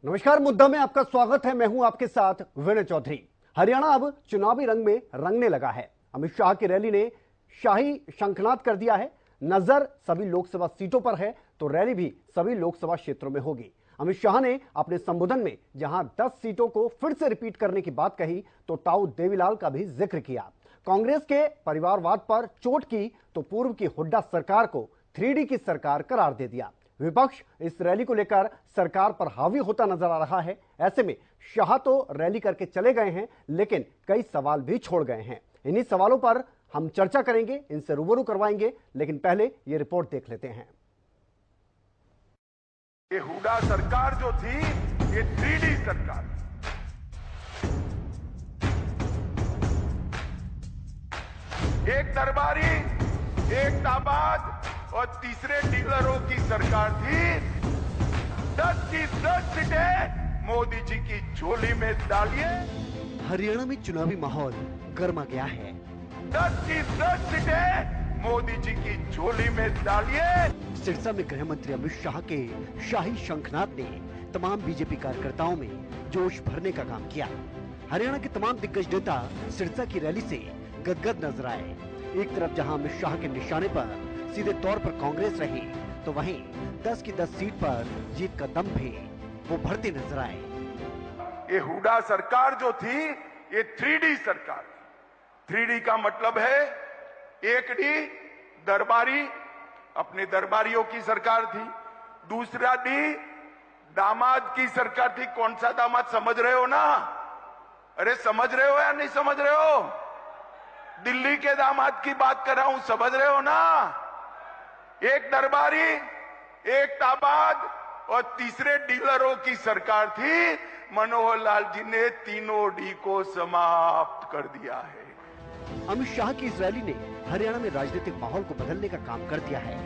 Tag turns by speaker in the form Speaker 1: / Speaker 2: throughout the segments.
Speaker 1: नमस्कार, मुद्दा में आपका स्वागत है। मैं हूं आपके साथ विनय चौधरी। हरियाणा अब चुनावी रंग में रंगने लगा है। अमित शाह की रैली ने शाही शंखनाद कर दिया है। नजर सभी लोकसभा सीटों पर है तो रैली भी सभी लोकसभा क्षेत्रों में होगी। अमित शाह ने अपने संबोधन में जहां 10 सीटों को फिर से रिपीट करने की बात कही तो ताऊ देवीलाल का भी जिक्र किया। कांग्रेस के परिवारवाद पर चोट की तो पूर्व की हुड्डा सरकार को 3D की सरकार करार दे दिया। विपक्ष इस रैली को लेकर सरकार पर हावी होता नजर आ रहा है। ऐसे में शाह तो रैली करके चले गए हैं, लेकिन कई सवाल भी छोड़ गए हैं। इन्हीं सवालों पर हम चर्चा करेंगे, इनसे रूबरू करवाएंगे, लेकिन पहले ये रिपोर्ट देख लेते हैं।
Speaker 2: ये हुड्डा सरकार जो थी, ये 3D सरकार। एक दरबारी, एक दामाद और तीसरे डीलरों की सरकार थी। 10 की 10 सीटें मोदी जी की झोली में डालिए।
Speaker 1: हरियाणा में चुनावी माहौल गर्मा गया है।
Speaker 2: 10 की 10 सीटें मोदी जी की झोली में डालिए।
Speaker 1: सिरसा में गृह मंत्री अमित शाह के शाही शंखनाद ने तमाम बीजेपी कार्यकर्ताओं में जोश भरने का काम किया। हरियाणा के तमाम दिग्गज नेता सिरसा की रैली से गदगद नजर आए। एक तरफ जहां अमित शाह के निशाने पर सीधे तौर पर कांग्रेस रही, तो वहीं 10 की 10 सीट पर जीत का दम भी वो भरते नजर आए।
Speaker 2: ये हुड्डा सरकार जो थी, ये 3D सरकार। 3D का मतलब है, एक डी दरबारी, अपने दरबारियों की सरकार थी। दूसरा डी दामाद की सरकार थी। कौन सा दामाद, समझ रहे हो ना? अरे समझ रहे हो या नहीं समझ रहे हो? दिल्ली के दामाद की बात कर रहा हूं, समझ रहे हो ना? एक दरबारी, एक दामाद और तीसरे डीलरों की सरकार थी। मनोहर लाल जी ने तीनों डी को समाप्त कर दिया है।
Speaker 1: अमित शाह की इस रैली ने हरियाणा में राजनीतिक माहौल को बदलने का काम कर दिया है।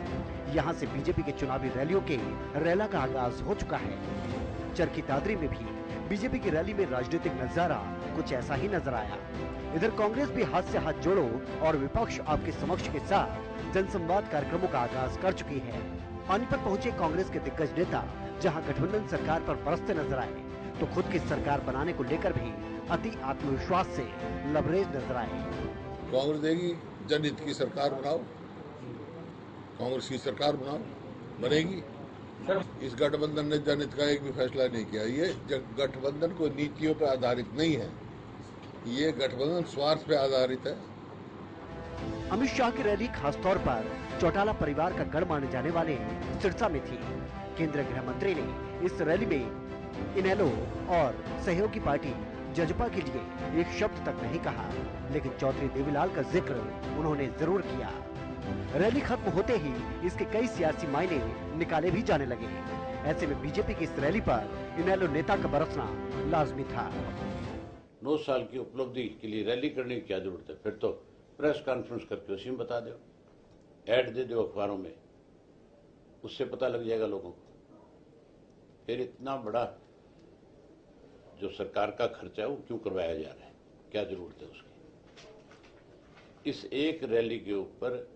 Speaker 1: यहाँ से बीजेपी के चुनावी रैलियों के रैला का आगाज हो चुका है। चरखी दादरी में भी बीजेपी की रैली में राजनीतिक नजारा कुछ ऐसा ही नजर आया। इधर कांग्रेस भी हाथ से हाथ जोड़ो और विपक्ष आपके समक्ष के साथ जनसंवाद कार्यक्रमों का आगाज कर चुकी है। पानीपत पहुंचे कांग्रेस के दिग्गज नेता जहां गठबंधन सरकार पर बरसते नजर आए, तो खुद की सरकार बनाने को लेकर भी अति आत्मविश्वास से लबरेज नजर आए।
Speaker 3: कांग्रेस देगी, जनहित की सरकार बनाओ, कांग्रेस की सरकार बनाओ, बनेगी। इस गठबंधन ने जनहित का एक भी फैसला नहीं किया। ये गठबंधन कोई नीतियों पर आधारित नहीं है, ये गठबंधन स्वार्थ पे आधारित है।
Speaker 1: अमित शाह की रैली खासतौर पर चौटाला परिवार का गढ़ माने जाने वाले सिरसा में थी। केंद्रीय गृह मंत्री ने इस रैली में इनेलो और सहयोगी पार्टी जजपा के लिए एक शब्द तक नहीं कहा, लेकिन चौधरी देवीलाल का जिक्र उन्होंने जरूर किया। रैली खत्म होते ही इसके कई सियासी मायने निकाले भी जाने लगे। ऐसे में बीजेपी की इस रैली पर इनेलो नेता का बरसना लाजमी था।
Speaker 4: 9 साल की उपलब्धि के लिए रैली करने की क्या जरूरत है? फिर तो प्रेस कॉन्फ्रेंस करके उसी में बता दो, ऐड दे दो अखबारों में, उससे पता लग जाएगा लोगों को। फिर इतना बड़ा जो सरकार का खर्चा है वो क्यों करवाया जा रहा है? क्या जरूरत है उसकी? इस एक रैली के ऊपर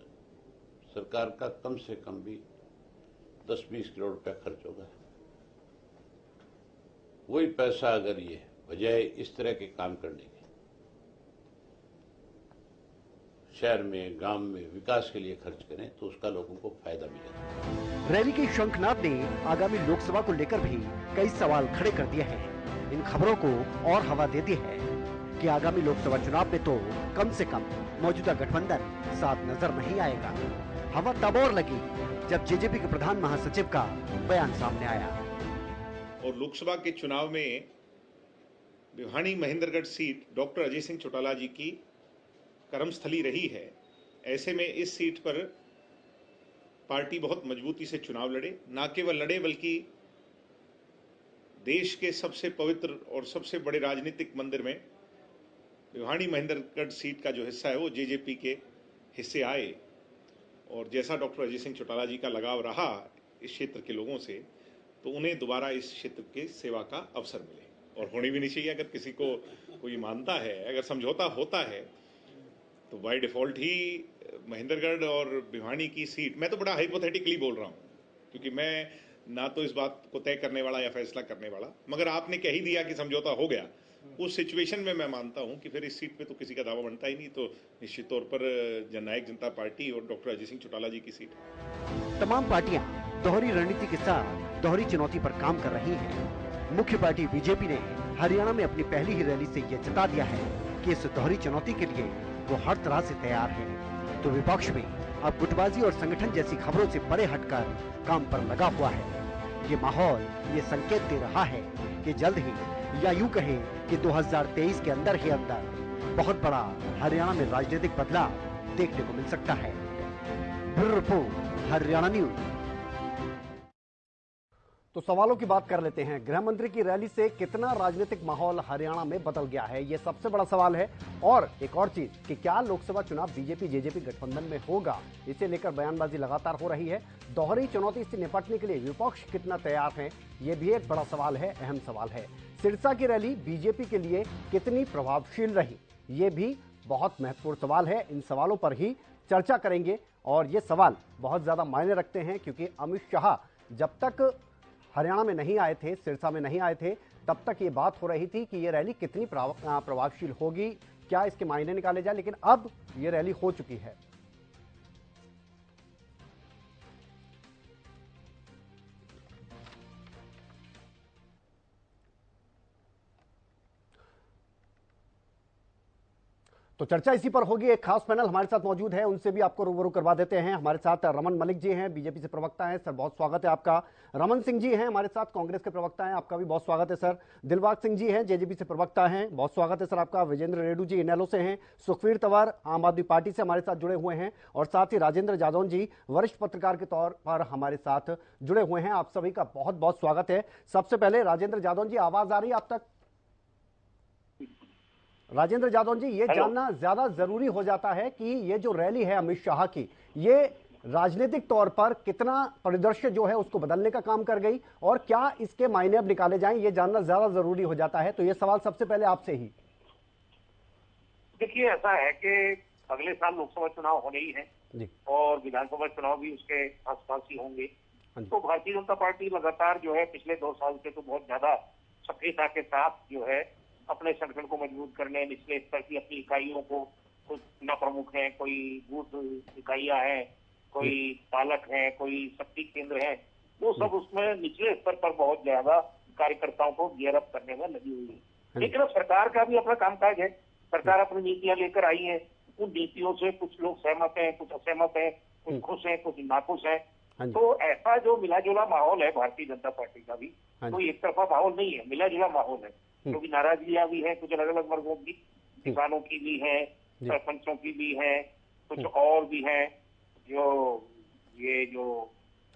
Speaker 4: सरकार का कम से कम भी 10-20 करोड़ रुपया खर्च होगा। वही पैसा अगर ये बजाय इस तरह के काम करने के शहर में, गांव में विकास के लिए खर्च करें तो उसका लोगों को फायदा मिलेगा।
Speaker 1: रैली के शंखनाद ने आगामी लोकसभा को लेकर भी कई सवाल खड़े कर दिए हैं। इन खबरों को और हवा दे दी है कि आगामी लोकसभा चुनाव में तो कम से कम मौजूदा गठबंधन साथ नजर नहीं आएगा। हवा तब और लगी जब जेजेपी के प्रधान महासचिव का बयान सामने आया।
Speaker 5: और लोकसभा के चुनाव में भिवानी महेंद्रगढ़ सीट डॉक्टर अजय सिंह चौटाला जी की कर्मस्थली रही है। ऐसे में इस सीट पर पार्टी बहुत मजबूती से चुनाव लड़े, ना केवल लड़े बल्कि देश के सबसे पवित्र और सबसे बड़े राजनीतिक मंदिर में भिवानी महेंद्रगढ़ सीट का जो हिस्सा है वो जेजेपी के हिस्से आए। और जैसा डॉक्टर अजय सिंह चौटाला जी का लगाव रहा इस क्षेत्र के लोगों से, तो उन्हें दोबारा इस क्षेत्र के सेवा का अवसर मिले। और होनी भी नहीं चाहिए। अगर किसी को कोई मानता है, अगर समझौता होता है, तो बाय डिफॉल्ट ही महेंद्रगढ़ और भिवानी की सीट, मैं तो बड़ा हाइपोथेटिकली बोल रहा हूँ क्योंकि मैं ना तो इस बात को तय करने वाला या फैसला करने वाला, मगर आपने कह ही दिया कि समझौता हो गया, उस सिचुएशन में मैं मानता हूं कि फिर इस सीट पे तो किसी का दावा बनता ही नहीं, तो निश्चित तौर पर जननायक जनता पार्टी और डॉक्टर अजय सिंह चौटाला जी की सीट।
Speaker 1: तमाम पार्टियां दोहरी रणनीति के साथ दोहरी चुनौती पर काम कर रही हैं। मुख्य पार्टी बीजेपी ने हरियाणा में अपनी पहली ही रैली से यह जता दिया है कि इस दोहरी चुनौती के लिए वो हर तरह से तैयार है। तो विपक्ष में अब गुटबाजी और संगठन जैसी खबरों से परे हटकर काम पर लगा हुआ है। ये माहौल ये संकेत दे रहा है कि जल्द ही, या यूं कहें कि 2023 के अंदर ही अंदर बहुत बड़ा हरियाणा में राजनीतिक बदलाव देखने को मिल सकता है। Bureau report, Haryana news. तो सवालों की बात कर लेते हैं। गृह मंत्री की रैली से कितना राजनीतिक माहौल हरियाणा में बदल गया है, यह सबसे बड़ा सवाल है। और एक और चीज कि क्या लोकसभा चुनाव बीजेपी जेजेपी गठबंधन में होगा, इसे लेकर बयानबाजी लगातार हो रही है। दोहरी चुनौती से निपटने के लिए विपक्ष कितना तैयार है, यह भी एक बड़ा सवाल है, अहम सवाल है। सिरसा की रैली बीजेपी के लिए कितनी प्रभावशील रही, ये भी बहुत महत्वपूर्ण सवाल है। इन सवालों पर ही चर्चा करेंगे और ये सवाल बहुत ज्यादा मायने रखते हैं, क्योंकि अमित शाह जब तक हरियाणा में नहीं आए थे, सिरसा में नहीं आए थे, तब तक ये बात हो रही थी कि ये रैली कितनी प्रभावशील होगी, क्या इसके मायने निकाले जाए। लेकिन अब ये रैली हो चुकी है। तो चर्चा इसी पर होगी। एक खास पैनल हमारे साथ मौजूद है, उनसे भी आपको रूबरू करवा देते हैं। हमारे साथ रमन मलिक जी हैं, बीजेपी से प्रवक्ता हैं। सर बहुत स्वागत है आपका। रमन सिंह जी हैं हमारे साथ, कांग्रेस के प्रवक्ता हैं, आपका भी बहुत स्वागत है सर। दिलबाग सिंह जी हैं, जेजेपी से प्रवक्ता हैं, बहुत स्वागत है सर आपका। विजेंद्र रेड्डू जी इनेलो से हैं। सुखवीर तंवर आम आदमी पार्टी से हमारे साथ जुड़े हुए हैं। और साथ ही राजेंद्र जादौन जी वरिष्ठ पत्रकार के तौर पर हमारे साथ जुड़े हुए हैं। आप सभी का बहुत बहुत स्वागत है। सबसे पहले राजेंद्र जादौन जी, आवाज आ रही है आप तक? राजेंद्र जादौन जी, ये जानना ज्यादा जरूरी हो जाता है कि ये जो रैली है अमित शाह की, ये राजनीतिक तौर पर कितना परिदृश्य जो है उसको बदलने का काम कर गई, और क्या इसके मायने अब निकाले जाएं, ये जानना ज्यादा जरूरी हो जाता है। तो ये सवाल सबसे पहले आपसे ही।
Speaker 6: देखिए, ऐसा है कि अगले साल लोकसभा चुनाव होने ही है और विधानसभा चुनाव भी उसके आसपास ही होंगे। तो भारतीय जनता पार्टी लगातार जो है पिछले 2 साल से तो बहुत ज्यादा सक्रियता के साथ जो है अपने संगठन को मजबूत करने, निचले स्तर की अपनी इकाइयों को, कुछ न प्रमुख हैं, कोई बूथ इकाइयां हैं, कोई पालक हैं, कोई शक्ति केंद्र हैं, वो सब उसमें निचले स्तर पर बहुत ज्यादा कार्यकर्ताओं को गियर अप करने में लगी हुई है। लेकिन अब सरकार का भी अपना कामकाज है। सरकार अपनी नीतियां लेकर आई है। उन नीतियों से कुछ लोग सहमत हैं, कुछ असहमत हैं, कुछ खुश हैं, कुछ नाखुश हैं। तो ऐसा जो मिला जुला माहौल है भारतीय जनता पार्टी का भी, कोई एक तरफा माहौल नहीं है, मिला जुला माहौल है। क्योंकि नाराजगियां भी है, कुछ अलग अलग वर्गों की, किसानों की भी है, सरपंचों की भी है, कुछ और भी है, जो ये जो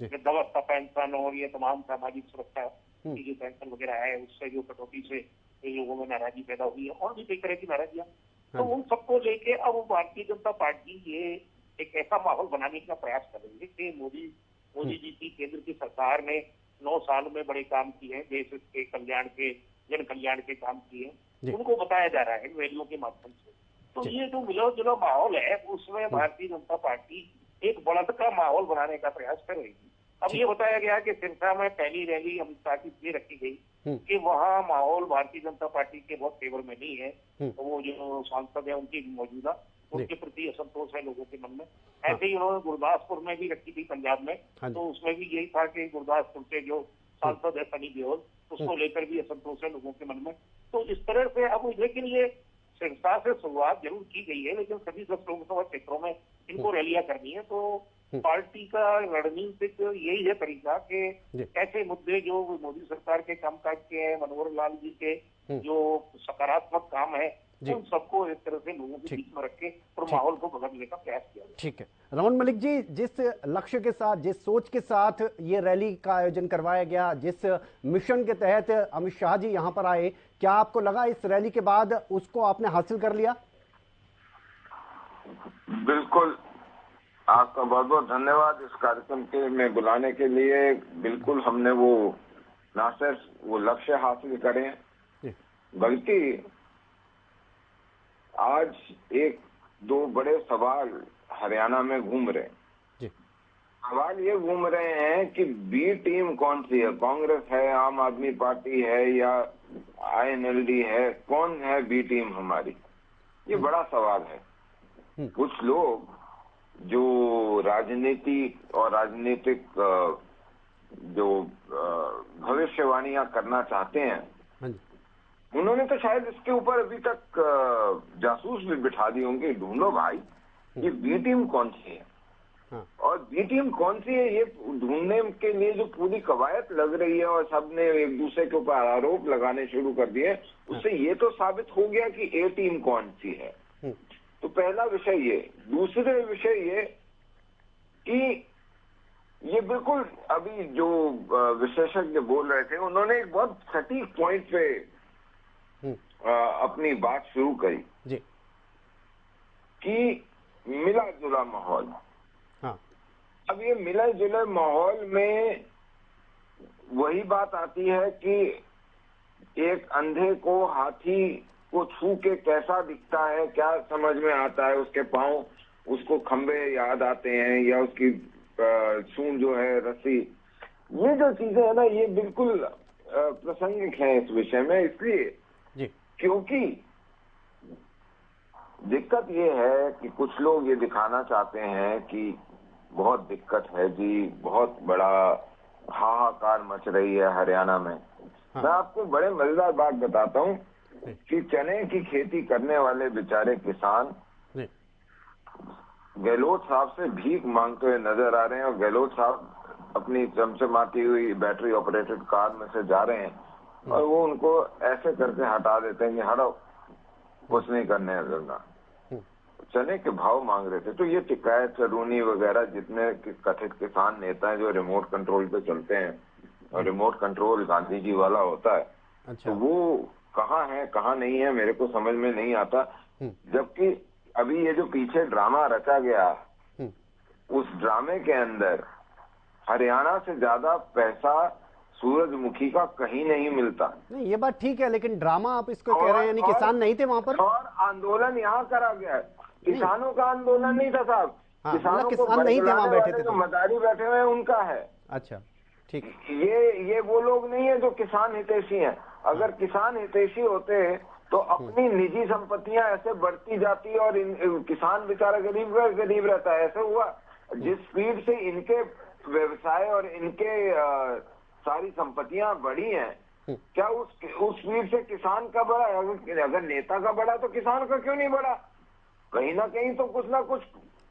Speaker 6: वृद्धावस्था पेंशन और ये तमाम सामाजिक सुरक्षा की जो पेंशन वगैरह है, उससे जो कटौती से लोगों में नाराजगी पैदा हुई है, और भी कई तरह की नाराजगियां। तो उन सबको लेके अब भारतीय जनता पार्टी ये एक ऐसा माहौल बनाने का प्रयास कर रही है कि मोदी जी की केंद्र की सरकार ने 9 साल में बड़े काम किए हैं, देश के कल्याण के, जन कल्याण के काम किए, उनको बताया जा रहा है रैलियों के माध्यम से। तो ये जो मिला जुला माहौल है, उसमें भारतीय जनता पार्टी एक बढ़त का माहौल बनाने का प्रयास कर रही थी। अब ये बताया गया कि सिरसा में पहली रैली अमित शाह की इसलिए रखी गई कि वहाँ माहौल भारतीय जनता पार्टी के बहुत फेवर में नहीं है। तो वो जो सांसद है उनकी मौजूदा, उनके प्रति असंतोष है लोगों के मन में। ऐसे ही उन्होंने गुरदासपुर में भी रखी थी, पंजाब में, तो उसमें भी यही था कि गुरदासपुर से जो सांसद है सनी देओल, उसको लेकर भी असंतोष है लोगों के मन में। तो इस तरह से अब, लेकिन ये सिरसा से शुरुआत जरूर की गई है, लेकिन सभी 10 लोकसभा क्षेत्रों में इनको रैलियां करनी है। तो पार्टी का रणनीतिक यही है तरीका कि ऐसे मुद्दे जो मोदी सरकार के कामकाज के हैं, मनोहर लाल जी के जो सकारात्मक काम है, उन सबको एक तरह से लोगों के बीच में रख के और माहौल को बदलने का प्रयास किया।
Speaker 1: ठीक है रमन मलिक जी, जिस लक्ष्य के साथ, जिस सोच के साथ ये रैली का आयोजन करवाया गया, जिस मिशन के तहत अमित शाह जी यहाँ पर आए, क्या आपको लगा इस रैली के बाद उसको आपने हासिल कर लिया?
Speaker 7: बिल्कुल, आपका बहुत बहुत धन्यवाद इस कार्यक्रम के में बुलाने के लिए। बिल्कुल हमने वो ना सिर्फ वो लक्ष्य हासिल करें, बल्कि आज 1-2 बड़े सवाल हरियाणा में घूम रहे। सवाल ये घूम रहे हैं कि बी टीम कौन सी है, कांग्रेस है, आम आदमी पार्टी है या INLD है, कौन है बी टीम हमारी? ये बड़ा सवाल है। कुछ लोग जो राजनीति और राजनीतिक जो भविष्यवाणियां करना चाहते हैं, उन्होंने तो शायद इसके ऊपर अभी तक जासूस भी बिठा दिए होंगे। ढूंढो भाई ये बी टीम कौन सी है और बी टीम कौन सी है, ये ढूंढने के लिए जो पूरी कवायद लग रही है और सबने एक दूसरे के ऊपर आरोप लगाने शुरू कर दिए, उससे ये तो साबित हो गया कि ए टीम कौन सी है। तो पहला विषय ये। दूसरे विषय ये कि ये बिल्कुल अभी जो विशेषज्ञ बोल रहे थे, उन्होंने एक बहुत सटीक पॉइंट पे अपनी बात शुरू करी जी कि मिला जुला माहौल। हाँ। अब ये मिला जुला माहौल में वही बात आती है कि एक अंधे को हाथी को छू के कैसा दिखता है, क्या समझ में आता है, उसके पांव, उसको खंबे याद आते हैं या उसकी सूंड जो है, रस्सी, ये जो चीजें है ना, ये बिल्कुल प्रासंगिक है इस विषय में। इसलिए जी, क्योंकि दिक्कत ये है कि कुछ लोग ये दिखाना चाहते हैं कि बहुत दिक्कत है जी, बहुत बड़ा हाहाकार मच रही है हरियाणा में। हाँ। मैं आपको बड़े मजेदार बात बताता हूँ कि चने की खेती करने वाले बेचारे किसान गहलोत साहब से भीख मांगते हुए नजर आ रहे हैं और गहलोत साहब अपनी चमचमाती हुई बैटरी ऑपरेटेड कार में से जा रहे हैं और वो उनको ऐसे करके हटा देते हैं कि हटो, कुछ नहीं करने करना। चने के भाव मांग रहे थे। तो ये टिकायत चरूनी वगैरह जितने कथित किसान नेता हैं जो रिमोट कंट्रोल पे चलते हैं, और रिमोट कंट्रोल गांधी जी वाला होता है। अच्छा। तो वो कहाँ है कहाँ नहीं है मेरे को समझ में नहीं आता। जबकि अभी ये जो पीछे ड्रामा रचा गया, उस ड्रामे के अंदर हरियाणा से ज्यादा पैसा सूरजमुखी का कहीं नहीं मिलता।
Speaker 1: नहीं, ये बात ठीक है, लेकिन ड्रामा आप इसको कह रहे हैं, यानी किसान नहीं थे वहां पर
Speaker 7: और आंदोलन यहाँ करा गया। किसानों का आंदोलन नहीं था साहब।
Speaker 1: हाँ, किसानों किसान नहीं थे वहां बैठे थे,
Speaker 7: जो मदारी बैठे हुए हैं उनका है।
Speaker 1: अच्छा, ठीक।
Speaker 7: ये वो लोग नहीं है जो किसान हितैषी हैं। अगर किसान हितैषी होते तो अपनी निजी संपत्तियां ऐसे बढ़ती जाती और किसान बेचारा गरीब रहता है। ऐसे हुआ जिस स्पीड से इनके व्यवसाय और इनके सारी संपत्तियां बढ़ी हैं, क्या उस स्पीड से किसान का बढ़ा? अगर नेता का बढ़ा तो किसान का क्यों नहीं बढ़ा? कहीं ना कहीं तो कुछ ना कुछ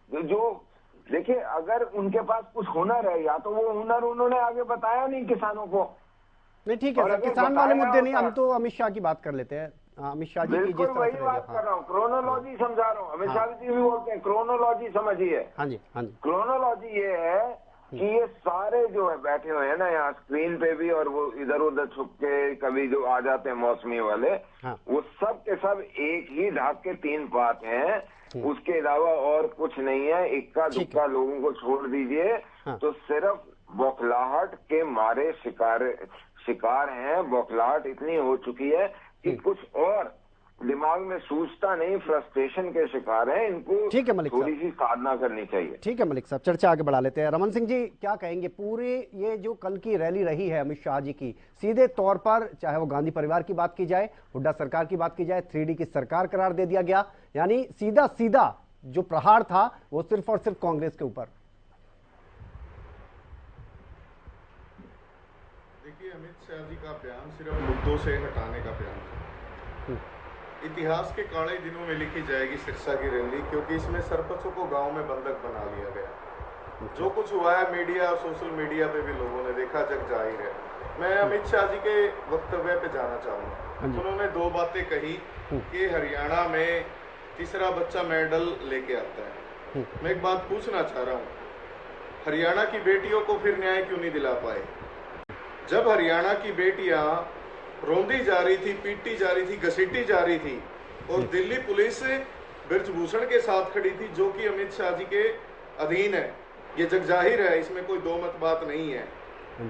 Speaker 7: जो, देखिए, अगर उनके पास कुछ हुनर है, या तो वो हुनर उन्होंने आगे बताया नहीं किसानों को।
Speaker 1: नहीं, ठीक है सर, किसान वाले मुद्दे नहीं, हम तो अमित शाह की बात कर लेते हैं। अमित शाह जी की जिस तरह
Speaker 7: वही बात कर रहा हूँ, क्रोनोलॉजी समझा रहा हूँ। अमित शाह जी भी बोलते हैं क्रोनोलॉजी समझिए।
Speaker 1: हाँ जी, हाँ जी।
Speaker 7: क्रोनोलॉजी ये है कि ये सारे जो है बैठे हुए हैं ना यहाँ स्क्रीन पे भी, और वो इधर उधर छुप के कभी जो आ जाते हैं मौसमी वाले, हाँ। वो सब के सब एक ही ढाक के तीन पात हैं, उसके अलावा और कुछ नहीं है। इक्का दुक्का लोगों को छोड़ दीजिए। हाँ। तो सिर्फ बौखलाहट के मारे शिकार हैं। बौखलाहट इतनी हो चुकी है कि कुछ और दिमाग में सूझता नहीं, फ्रस्ट्रेशन के शिकार हैं। इनको
Speaker 1: ठीक है मलिक साहब,
Speaker 7: थोड़ी सी साधना करनी चाहिए।
Speaker 1: ठीक है मलिक साहब, चर्चा आगे बढ़ा लेते हैं। रमन सिंह जी, क्या कहेंगे पूरे ये जो कल की रैली रही है अमित शाह जी की, सीधे तौर पर चाहे वो गांधी परिवार की बात की जाए, हुड्डा सरकार की बात की जाए, 3D की सरकार करार दे दिया गया, यानी सीधा सीधा जो प्रहार था वो सिर्फ और सिर्फ कांग्रेस के ऊपर।
Speaker 8: देखिए, अमित शाह जी का बयान सिर्फ मुद्दों से हटाने का बयान था। इतिहास के काले दिनों में लिखी जाएगी सिरसा की रैली, क्योंकि इसमें सरपंचों को गांव में बंधक बना लिया गया। जो कुछ हुआ है मीडिया और सोशल मीडिया पे भी लोगों ने देखा, जग जाहिर है। मैं अमित शाह जी के वक्तव्य पे जाना चाहूँगा। उन्होंने दो बातें कही कि हरियाणा में तीसरा बच्चा मेडल लेके आता है। मैं एक बात पूछना चाह रहा हूँ, हरियाणा की बेटियों को फिर न्याय क्यों नहीं दिला पाए? जब हरियाणा की बेटियां रोंदी जा रही थी, पीटी जा रही थी, घसीटी जा रही थी, और दिल्ली पुलिस ब्रजभूषण के साथ खड़ी थी, जो कि अमित शाह जी के अधीन है, ये जग जाहिर है, इसमें कोई दो मत बात नहीं है।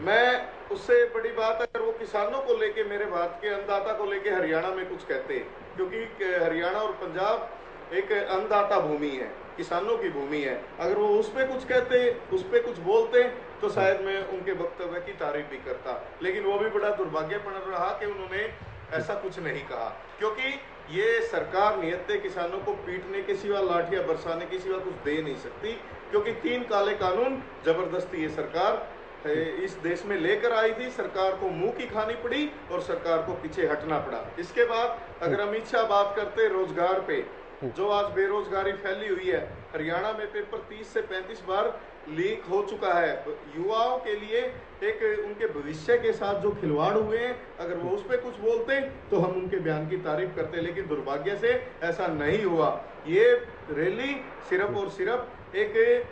Speaker 8: मैं उससे बड़ी बात है, अगर वो किसानों को लेके, मेरे भारत के अन्नदाता को लेके हरियाणा में कुछ कहते, क्योंकि हरियाणा और पंजाब एक अन्नदाता भूमि है। किसानों की भूमि है। अगर वो उस पे कुछ कहते, उस पे कुछ बोलते तो शायद मैं उनके वक्तव्य की तारीफ भी करता, लेकिन वो भी बड़ा दुर्भाग्यपूर्ण रहा कि उन्होंने ऐसा कुछ नहीं कहा, क्योंकि ये सरकार नियत्ते किसानों को पीटने के सिवा, लाठियां बरसाने के सिवा कुछ दे नहीं सकती, क्योंकि 3 काले कानून जबरदस्ती ये सरकार इस देश में लेकर आई थी। सरकार को मुंह की खानी पड़ी और सरकार को पीछे हटना पड़ा। इसके बाद अगर अमित शाह बात करते रोजगार पे, जो आज बेरोजगारी फैली हुई है, हरियाणा में पेपर 30 से 35 बार लीक हो चुका है। युवाओं के लिए एक उनके भविष्य के साथ जो खिलवाड़ हुए हैं, अगर वो उस पर कुछ बोलते तो हम उनके बयान की तारीफ करते, लेकिन दुर्भाग्य से ऐसा नहीं हुआ। ये रैली सिर्फ और सिर्फ एक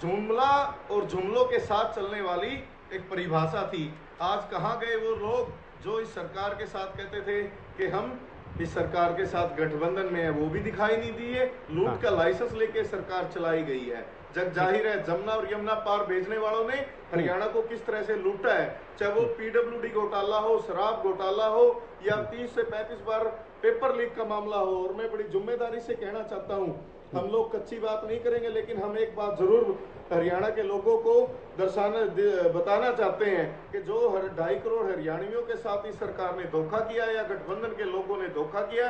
Speaker 8: जुमला और जुमलों के साथ चलने वाली एक परिभाषा थी। आज कहाँ गए वो लोग जो इस सरकार के साथ कहते थे कि हम इस सरकार के साथ गठबंधन में है? वो भी दिखाई नहीं दिए। लूट का लाइसेंस लेके सरकार चलाई गई है। जग जाहिर है जमुना और यमुना पार भेजने वालों ने हरियाणा को किस तरह से लूटा है, चाहे वो पीडब्ल्यूडी घोटाला हो, शराब घोटाला हो, या 30 से 35 बार पेपर लीक का मामला हो। और मैं बड़ी जिम्मेदारी से कहना चाहता हूँ, हम लोग कच्ची बात नहीं करेंगे, लेकिन हम एक बात जरूर हरियाणा के लोगों को बताना चाहते हैं कि जो 2.5 करोड़ हरियाणवियों के साथ इस सरकार ने धोखा किया या गठबंधन के लोगों ने धोखा किया,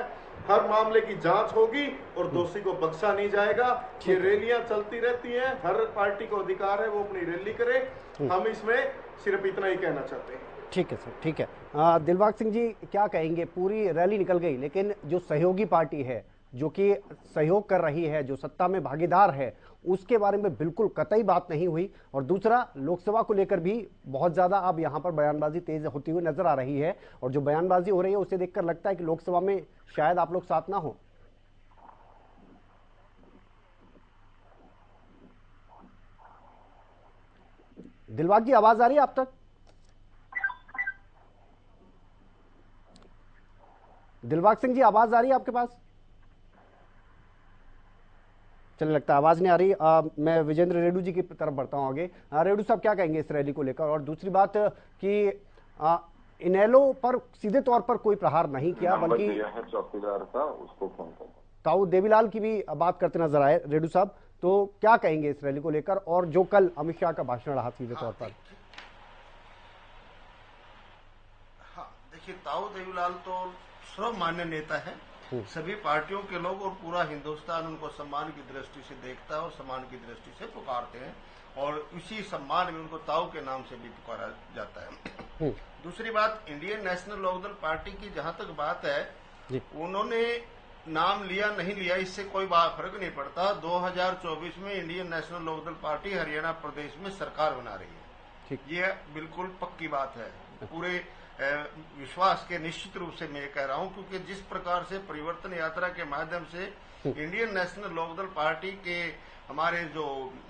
Speaker 8: हर मामले की जांच होगी और दोषी को बख्शा नहीं जाएगा। ये रैलियां चलती रहती हैं, हर पार्टी को अधिकार है वो अपनी रैली करे। हम इसमें सिर्फ इतना ही कहना चाहते हैं।
Speaker 1: ठीक है सर, ठीक है। दिलबाग सिंह जी क्या कहेंगे? पूरी रैली निकल गई, लेकिन जो सहयोगी पार्टी है, जो कि सहयोग कर रही है, जो सत्ता में भागीदार है, उसके बारे में बिल्कुल कतई बात नहीं हुई। और दूसरा, लोकसभा को लेकर भी बहुत ज्यादा अब यहाँ पर बयानबाजी तेज होती हुई नजर आ रही है, और जो बयानबाजी हो रही है उसे देखकर लगता है कि लोकसभा में शायद आप लोग साथ ना हो। दिलबाग जी, आवाज आ रही है आप तक? दिलबाग सिंह जी, आवाज आ रही है आपके पास? चलने लगता है आवाज नहीं आ रही। मैं विजेंद्र रेड्डू जी की तरफ बढ़ता हूं आगे। रेड्डू साहब क्या कहेंगे इस रैली को लेकर? और दूसरी बात कि इनेलो पर सीधे तौर पर कोई प्रहार नहीं किया, बल्कि
Speaker 7: चौकीदार का उसको फोन कर
Speaker 1: ताऊ देवीलाल की भी बात करते नजर आए रेड्डू साहब। तो क्या कहेंगे इस रैली को लेकर, और जो कल अमित शाह का भाषण रहा सीधे तौर पर?
Speaker 9: हाँ, देखिए, ताऊ देवीलाल तो सर्वमान्य नेता है। सभी पार्टियों के लोग और पूरा हिंदुस्तान उनको सम्मान की दृष्टि से देखता है और सम्मान की दृष्टि से पुकारते हैं, और इसी सम्मान में उनको ताऊ के नाम से भी पुकारा जाता है। दूसरी बात, इंडियन नेशनल लोकदल पार्टी की जहां तक बात है, उन्होंने नाम लिया नहीं लिया इससे कोई फर्क नहीं पड़ता। 2024 में Indian National Lokdal party Haryana प्रदेश में सरकार बना रही है। ये बिल्कुल पक्की बात है, पूरे विश्वास के निश्चित रूप से मैं कह रहा हूं, क्योंकि जिस प्रकार से परिवर्तन यात्रा के माध्यम से इंडियन नेशनल लोकदल पार्टी के हमारे जो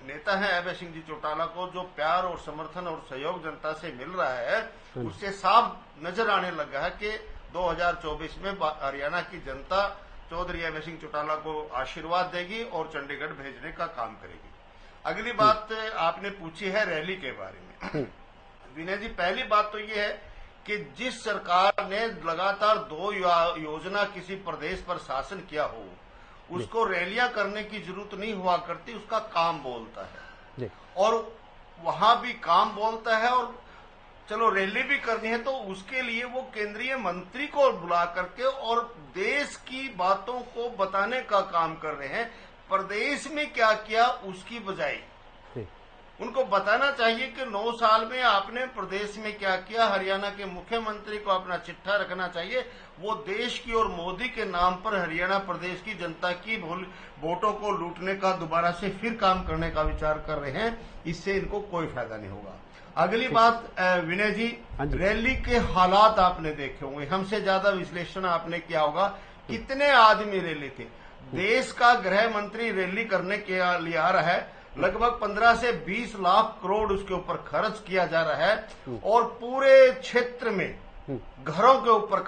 Speaker 9: नेता हैं अभय सिंह जी चौटाला को जो प्यार और समर्थन और सहयोग जनता से मिल रहा है, उससे साफ नजर आने लगा है कि 2024 में हरियाणा की जनता चौधरी अभय सिंह चौटाला को आशीर्वाद देगी और चंडीगढ़ भेजने का काम करेगी। अगली बात आपने पूछी है रैली के बारे में। विनय जी, पहली बात तो ये है कि जिस सरकार ने लगातार 2 योजना किसी प्रदेश पर शासन किया हो, उसको रैलियां करने की जरूरत नहीं हुआ करती, उसका काम बोलता है। और वहां भी काम बोलता है, और चलो रैली भी करनी है तो उसके लिए वो केंद्रीय मंत्री को बुला करके और देश की बातों को बताने का काम कर रहे हैं। प्रदेश में क्या किया उसकी बजाय उनको बताना चाहिए कि 9 साल में आपने प्रदेश में क्या किया। हरियाणा के मुख्यमंत्री को अपना चिट्ठा रखना चाहिए। वो देश की और मोदी के नाम पर हरियाणा प्रदेश की जनता की वोटों को लूटने का दोबारा से फिर काम करने का विचार कर रहे हैं। इससे इनको कोई फायदा नहीं होगा। अगली बात विनय जी, रैली के हालात आपने देखे होंगे, हमसे ज्यादा विश्लेषण आपने किया होगा। कितने आदमी रैली थे? देश का गृह मंत्री रैली करने के लिए आ रहा है, लगभग 15 से 20 लाख करोड़ उसके ऊपर खर्च किया जा रहा है, और पूरे क्षेत्र में घरों के ऊपर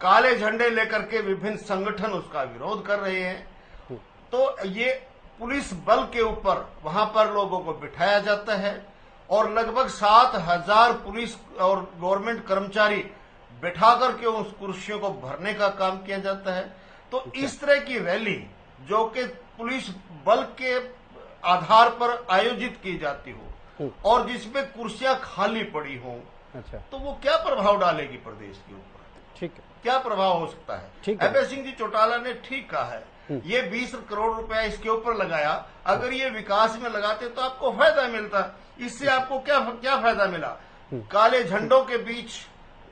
Speaker 9: काले झंडे लेकर के विभिन्न संगठन उसका विरोध कर रहे हैं। तो ये पुलिस बल के ऊपर वहां पर लोगों को बिठाया जाता है, और लगभग 7,000 पुलिस और गवर्नमेंट कर्मचारी बिठा करके उस कुर्सियों को भरने का काम किया जाता है। तो इस तरह की रैली जो कि पुलिस बल के आधार पर आयोजित की जाती हो और जिसमें कुर्सियां खाली पड़ी हो,
Speaker 1: अच्छा,
Speaker 9: तो वो क्या प्रभाव डालेगी प्रदेश के ऊपर?
Speaker 1: ठीक है,
Speaker 9: क्या प्रभाव हो सकता है?
Speaker 1: ठीक है।
Speaker 9: अभय सिंह जी चौटाला ने ठीक कहा है, ये 20 करोड़ रुपया इसके ऊपर लगाया, अगर ये विकास में लगाते तो आपको फायदा मिलता। इससे आपको क्या फायदा मिला? काले झंडों के बीच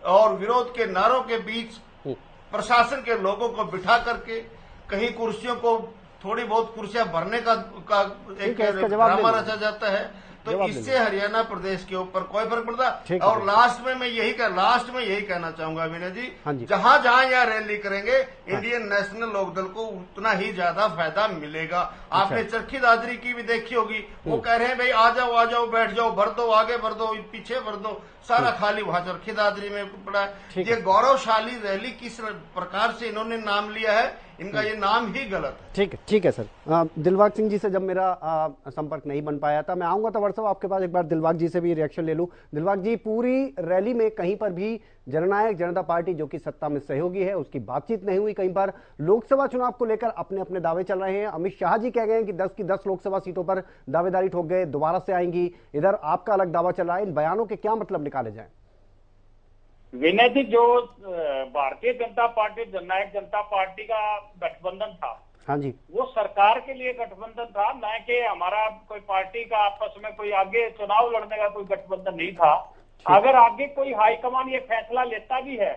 Speaker 9: और विरोध के नारों के बीच प्रशासन के लोगों को बिठा करके कहीं कुर्सियों को, थोड़ी बहुत कुर्सियां भरने का एक ड्रामा रचा जाता है, तो इससे हरियाणा प्रदेश के ऊपर कोई फर्क पड़ता। और लास्ट में यही कहना चाहूंगा विनय जी, जहां जहां यह रैली करेंगे इंडियन नेशनल लोकदल को उतना ही ज्यादा फायदा मिलेगा। आपने चरखी दादरी की भी देखी होगी, वो कह रहे हैं भाई आ जाओ बैठ जाओ, भर दो, आगे भर दो, पीछे भर दो, सारा खाली वहां चरखी दादरी में पड़ा है। ये गौरवशाली रैली किस प्रकार से इन्होंने नाम लिया है, इनका ये नाम ही गलत है।
Speaker 1: ठीक है सर। दिलबाग सिंह जी से जब मेरा संपर्क नहीं बन पाया था, मैं आऊंगा तो व्हाट्सएप आपके पास, एक बार दिलबाग जी से भी रिएक्शन ले लूं। दिलबाग जी, पूरी रैली में कहीं पर भी जननायक जनता पार्टी जो कि सत्ता में सहयोगी है उसकी बातचीत नहीं हुई। कहीं पर लोकसभा चुनाव को लेकर अपने अपने दावे चल रहे हैं। अमित शाह जी कह गए हैं कि 10 की 10 लोकसभा सीटों पर दावेदारी ठोक गए, दोबारा से आएंगी। इधर आपका अलग दावा चल रहा है। इन बयानों के क्या मतलब निकाले जाए?
Speaker 6: विनय जी, जो भारतीय जनता पार्टी जननायक जनता पार्टी का गठबंधन था,
Speaker 1: हाँ जी,
Speaker 6: वो सरकार के लिए गठबंधन था, न कि हमारा कोई पार्टी का आपस में कोई आगे चुनाव लड़ने का कोई गठबंधन नहीं था। अगर आगे कोई हाईकमान ये फैसला लेता भी है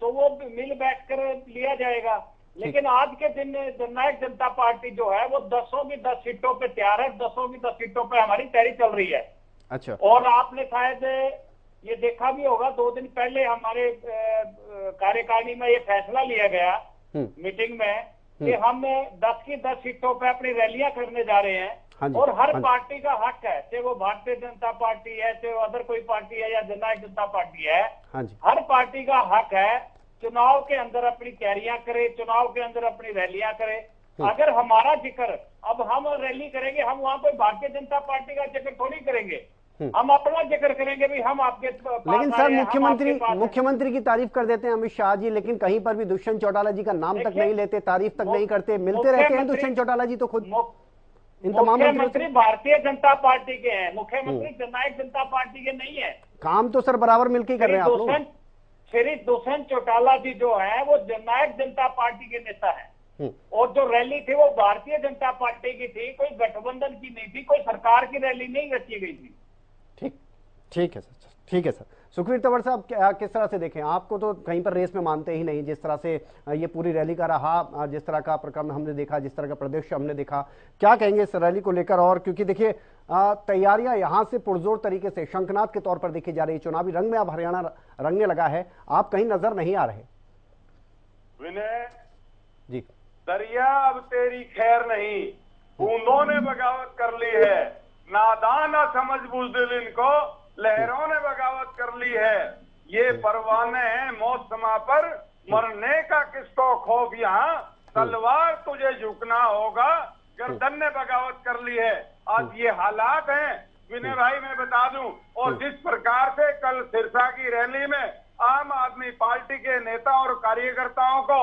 Speaker 6: तो वो मिल बैठकर लिया जाएगा। लेकिन आज के दिन जननायक जनता पार्टी जो है वो 10 की 10 सीटों पे तैयार है, 10 की 10 सीटों पे हमारी तैयारी चल रही है।
Speaker 1: अच्छा,
Speaker 6: और आपने शायद ये देखा भी होगा, 2 दिन पहले हमारे कार्यकारिणी में ये फैसला लिया गया मीटिंग में कि हम 10 की 10 सीटों पे अपनी रैलियां करने जा रहे हैं। और हर पार्टी का हक है, चाहे वो भारतीय जनता पार्टी है, चाहे वो अदर कोई पार्टी है या जननायक जनता पार्टी है, हर पार्टी का हक है चुनाव के अंदर अपनी तैयारियां करे, चुनाव के अंदर अपनी रैलियां करे। अगर हमारा जिक्र, अब हम रैली करेंगे, हम वहां कोई भारतीय जनता पार्टी का जिक्र थोड़ी करेंगे, हम अपना जिक्र करेंगे भी हम आपके पास।
Speaker 1: लेकिन सर मुख्यमंत्री की तारीफ कर देते हैं अमित शाह जी, लेकिन कहीं पर भी दुष्यंत चौटाला जी का नाम तक नहीं लेते, तारीफ तक नहीं करते। मिलते रहते हैं दुष्यंत चौटाला जी तो खुद इन तमाम
Speaker 6: मुख्यमंत्री भारतीय जनता पार्टी के हैं, मुख्यमंत्री जननायक जनता पार्टी के नहीं है।
Speaker 1: काम तो सर बराबर मिलकर कर रहे हैं आप लोग।
Speaker 6: श्री दुष्यंत चौटाला जी जो है वो जननायक जनता पार्टी के नेता है, और जो रैली थी वो भारतीय जनता पार्टी की थी, कोई गठबंधन की नहीं थी, कोई सरकार की रैली नहीं रची गई थी।
Speaker 1: ठीक है सर। सुखवीर तंवर साहब, किस तरह से देखें? आपको तो कहीं पर रेस में मानते ही नहीं, जिस तरह से ये पूरी रैली का रहा, जिस तरह का प्रकरण हमने देखा, जिस तरह का प्रदेश हमने देखा, क्या कहेंगे इस रैली को लेकर? और क्योंकि देखिए तैयारियां यहां से पुरजोर तरीके से शंखनाद के तौर पर देखी जा रही, चुनावी रंग में अब हरियाणा रंगने लगा है, आप कहीं नजर नहीं आ रहे।
Speaker 10: विनय
Speaker 1: जी,
Speaker 10: दरिया अब तेरी खैर नहीं, बूंदों ने बगावत कर ली है, नादान न समझ बुज़दिल इनको, लहरों ने बगावत कर ली है। ये परवाने हैं मौसमा पर, मरने का किसको खौफ, यहाँ तलवार तुझे झुकना होगा, गर्दन ने बगावत कर ली है। आज ये हालात हैं विनय भाई, मैं बता दूं। और जिस प्रकार से कल सिरसा की रैली में आम आदमी पार्टी के नेता और कार्यकर्ताओं को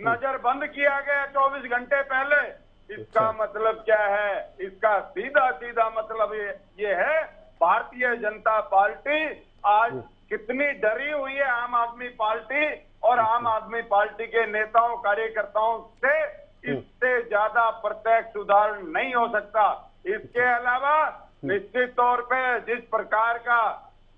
Speaker 10: नजरबंद किया गया 24 घंटे पहले, इसका मतलब क्या है? इसका सीधा सीधा मतलब ये है, भारतीय जनता पार्टी आज कितनी डरी हुई है आम आदमी पार्टी और आम आदमी पार्टी के नेताओं कार्यकर्ताओं से। इससे ज्यादा प्रत्यक्ष उदाहरण नहीं हो सकता। इसके अलावा निश्चित तौर पे जिस प्रकार का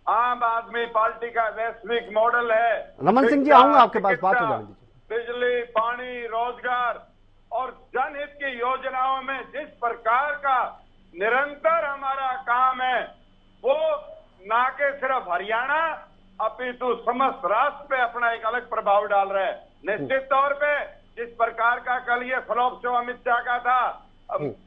Speaker 10: आम आदमी पार्टी का वैश्विक मॉडल है,
Speaker 1: रमन सिंह जी आऊंगा आपके पास, बात हो जाएगी।
Speaker 10: बिजली, पानी, रोजगार और जनहित की योजनाओं में जिस प्रकार का निरंतर हमारा काम है, वो ना के सिर्फ हरियाणा अपितु समस्त राष्ट्र पे अपना एक अलग प्रभाव डाल रहा है। निश्चित तौर पे जिस प्रकार का कल ये फ्लॉप शो अमित शाह का था,